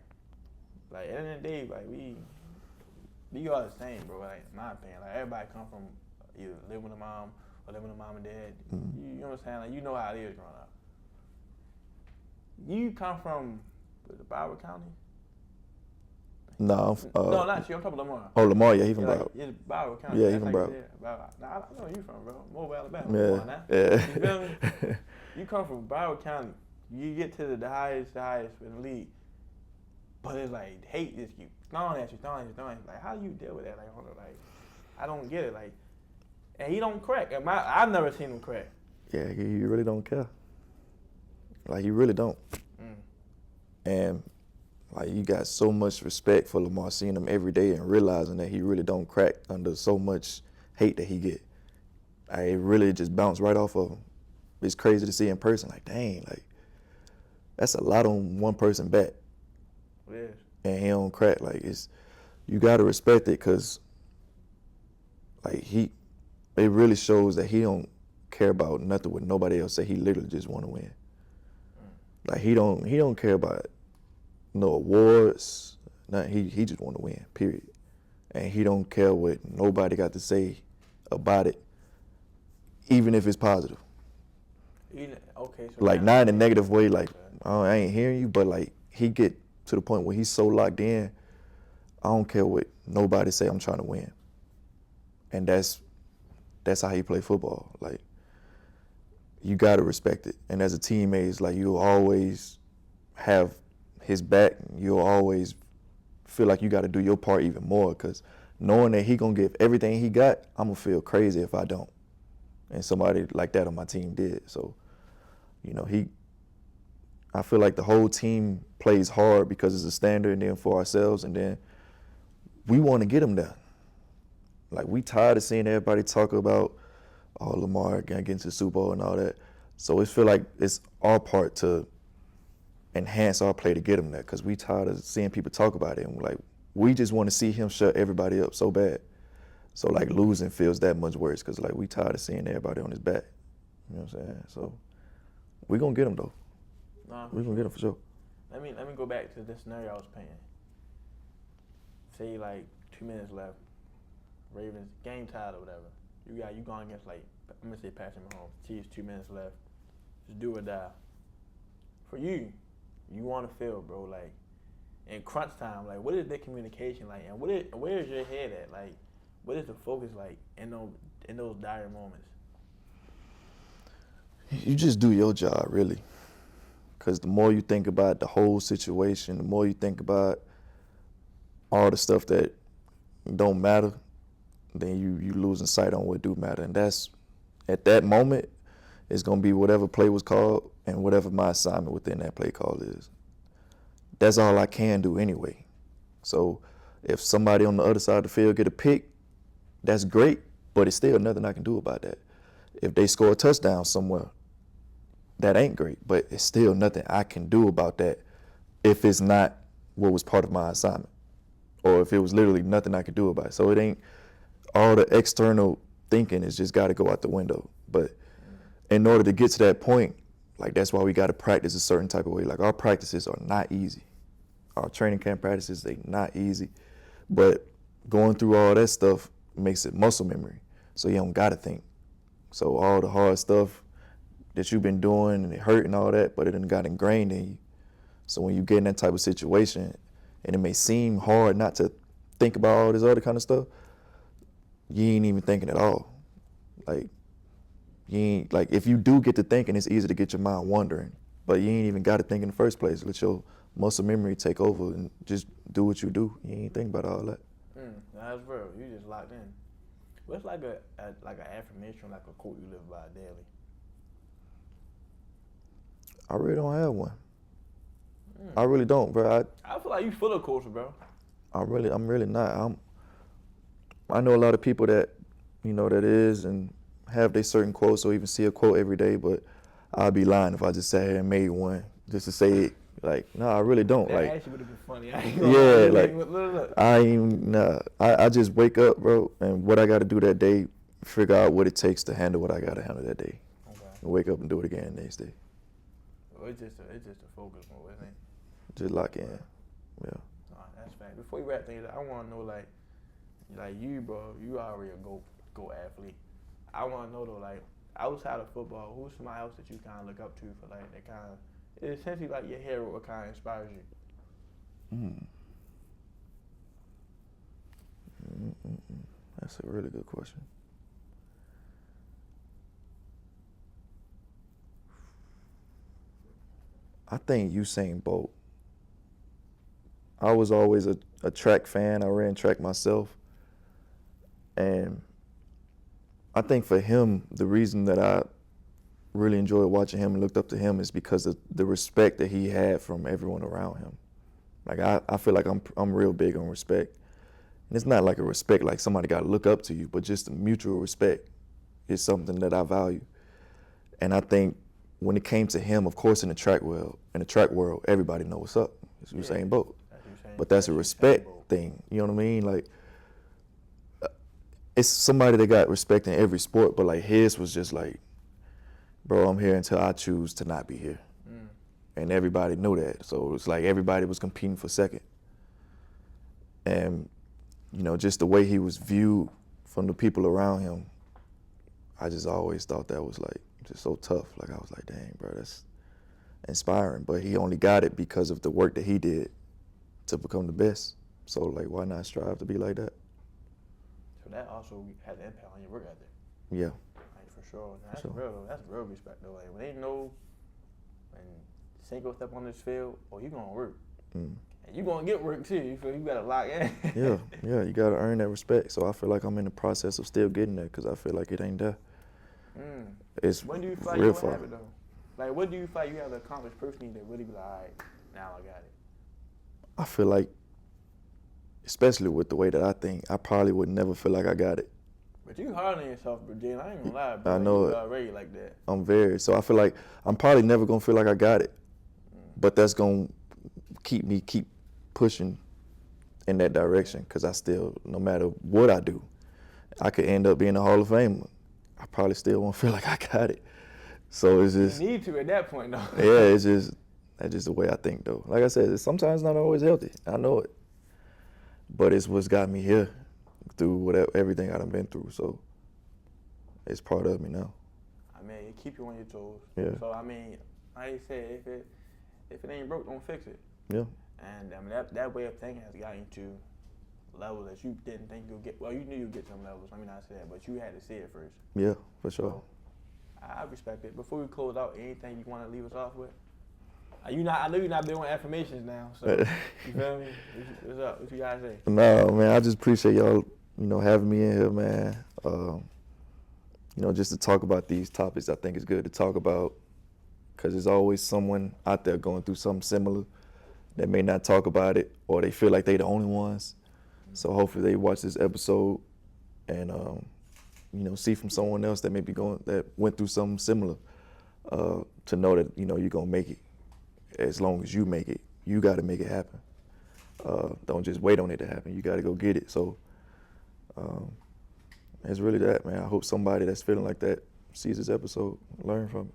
at the end of the day, like we all the same, bro. Like, in my opinion, like everybody come from either live with a mom or live with a mom and dad. You know what I'm saying? Like, you know how it is growing up. You come from Broward County? no, No, not you. I'm talking about Lamar. Oh, Lamar, yeah, he from Broward. It's Broward County. Yeah, he from Broward. Nah, I know where you from, bro. Mobile, Alabama. Yeah, Come on now. yeah. You feel me? You come from Broward County. You get to the highest in the league. But it's like hate just keep throwing at you. Like, how do you deal with that? Like, I don't get it. Like, and he don't crack. I've never seen him crack. Yeah, he really don't care. Like, he really don't. And like, you got so much respect for Lamar, seeing him every day and realizing that he really don't crack under so much hate that he get. It really just bounced right off of him. It's crazy to see in person. Like, dang, like that's a lot on one person back. Yeah. And he don't crack. Like, you gotta respect it, cause like it really shows that he don't care about nothing what nobody else say. He literally just want to win. Like, he don't care about no awards. Nothing. He just want to win. Period. And he don't care what nobody got to say about it, even if it's positive. Okay. So like, not in a negative way. Like, oh, I ain't hearing you, but like, he get to the point where he's so locked in. I don't care what nobody say. I'm trying to win. And that's how he play football. Like, you gotta respect it. And as a teammate, it's like you'll always have his back. You'll always feel like you gotta do your part even more, because knowing that he gonna give everything he got, I'm gonna feel crazy if I don't. And somebody like that on my team did. So, you know, I feel like the whole team plays hard because it's a standard, and then for ourselves, and then we want to get him there. Like, we tired of seeing everybody talk about, oh, Lamar getting into the Super Bowl and all that. So it feel like it's our part to enhance our play to get him there, because we tired of seeing people talk about it. And like, we just want to see him shut everybody up so bad. So like, losing feels that much worse, because like, we tired of seeing everybody on his back. You know what I'm saying? So we gonna get him though. Nah, We gonna get him for sure. Let me go back to this scenario I was painting. Say like 2 minutes left, Ravens game tied or whatever. You going against, like, I'm gonna say Patrick Mahomes. Chiefs, 2 minutes left. Just do or die. For you, you want to feel, bro. Like in crunch time, like what is the communication like, and where is your head at? Like, what is the focus like in those dire moments? You just do your job, really. Because the more you think about the whole situation, the more you think about all the stuff that don't matter, then you losing sight on what do matter. And that's, at that moment, it's going to be whatever play was called and whatever my assignment within that play call is. That's all I can do anyway. So if somebody on the other side of the field get a pick, that's great, but it's still nothing I can do about that. If they score a touchdown somewhere, that ain't great, but it's still nothing I can do about that if it's not what was part of my assignment, or if it was literally nothing I could do about it. So it ain't, all the external thinking is just got to go out the window. But in order to get to that point, like that's why we got to practice a certain type of way. Like our practices are not easy. Our training camp practices, they not easy. But going through all that stuff makes it muscle memory. So you don't got to think. So all the hard stuff that you've been doing and it hurt and all that, but it done got ingrained in you. So when you get in that type of situation, and it may seem hard not to think about all this other kind of stuff, you ain't even thinking at all. Like, you ain't, like if you do get to thinking, it's easy to get your mind wandering, but you ain't even got to think in the first place. Let your muscle memory take over and just do what you do. You ain't think about all that. That's real. You just locked in. What's like an affirmation, like a quote you live by daily? I really don't have one. I really don't, bro. I feel like you full of quotes, bro. I'm really not. I know a lot of people that, that is and have their certain quotes or even see a quote every day, but I'd be lying if I just sat here and made one just to say it. Like, no, I really don't. That like, actually would have been funny. Yeah, like, look. I just wake up, bro, and what I got to do that day, figure out what it takes to handle what I got to handle that day. Okay. And wake up and do it again the next day. Well, it's just a focus mode, isn't it? Just lock in. Yeah. That's fact. Before you wrap things up, I want to know, like you, bro, you already a go athlete. I want to know, though, like, outside of football, who's somebody else that you kind of look up to for, like, that kind of, it's essentially like your hero, what kind of inspires you? That's a really good question. I think Usain Bolt. I was always a track fan. I ran track myself. And I think for him, the reason that I really enjoyed watching him and looked up to him is because of the respect that he had from everyone around him. Like I feel like I'm real big on respect. And it's not like a respect like somebody got to look up to you, but just a mutual respect is something that I value. And I think when it came to him, of course, in the track world, everybody knows what's up. It's Usain Bolt. But that's a respect thing. You know what I mean? Like, it's somebody that got respect in every sport, but like his was just like, bro, I'm here until I choose to not be here. And everybody knew that. So it's like everybody was competing for second. And, just the way he was viewed from the people around him, I just always thought that was like just so tough. Like I was like, dang, bro, that's inspiring. But he only got it because of the work that he did to become the best. So like, why not strive to be like that? So that also had an impact on your work ethic. Yeah. Like for sure. That's real. That's real respect though. Like when they know when Cinco step on this field, you gonna work. And you gonna get work too. You feel you gotta lock in. yeah. You gotta earn that respect. So I feel like I'm in the process of still getting there because I feel like it ain't there. It's when do you feel real like you have it though? Like what do you feel like you have to accomplish personally that really be like, all right, now I got it? I feel like, especially with the way that I think, I probably would never feel like I got it. But you hard on yourself, bro, Jaylen. I ain't gonna lie, bro. I know you it. already like that. So I feel like I'm probably never gonna feel like I got it, but that's gonna keep pushing in that direction because I still, no matter what I do, I could end up being a Hall of Famer. I probably still won't feel like I got it. So it's just, you need to at that point, though. Yeah, that's just the way I think, though. Like I said, it's sometimes not always healthy. I know it. But it's what's got me here through everything I've been through. So it's part of me now. I mean, it keep you on your toes. Yeah. So, I mean, like you said, if it ain't broke, don't fix it. Yeah. And I mean, that way of thinking has gotten you to levels that you didn't think you'll get. Well, you knew you'd get some levels. I mean, I said that, but you had to see it first. Yeah, for sure. So, I respect it. Before we close out, anything you want to leave us off with? I know you're not big on affirmations now, so you feel me? What's up? What you gotta say? No, man, I just appreciate y'all, having me in here, man. Just to talk about these topics, I think it's good to talk about because there's always someone out there going through something similar that may not talk about it or they feel like they the only ones. So hopefully they watch this episode and, see from someone else that that went through something similar to know that, you're going to make it. As long as you make it, you got to make it happen. Don't just wait on it to happen. You got to go get it. So it's really that, man. I hope somebody that's feeling like that sees this episode, learn from it.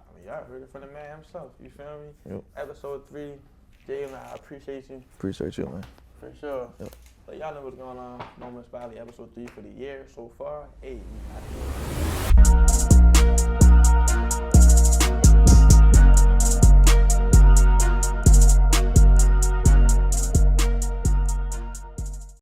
I mean, y'all heard it from the man himself. You feel me? Yep. Episode 3, Jaylen, I appreciate you. Appreciate you, man. For sure. Yep. So y'all know what's going on. Moments Valley, episode 3 for the year so far. Hey.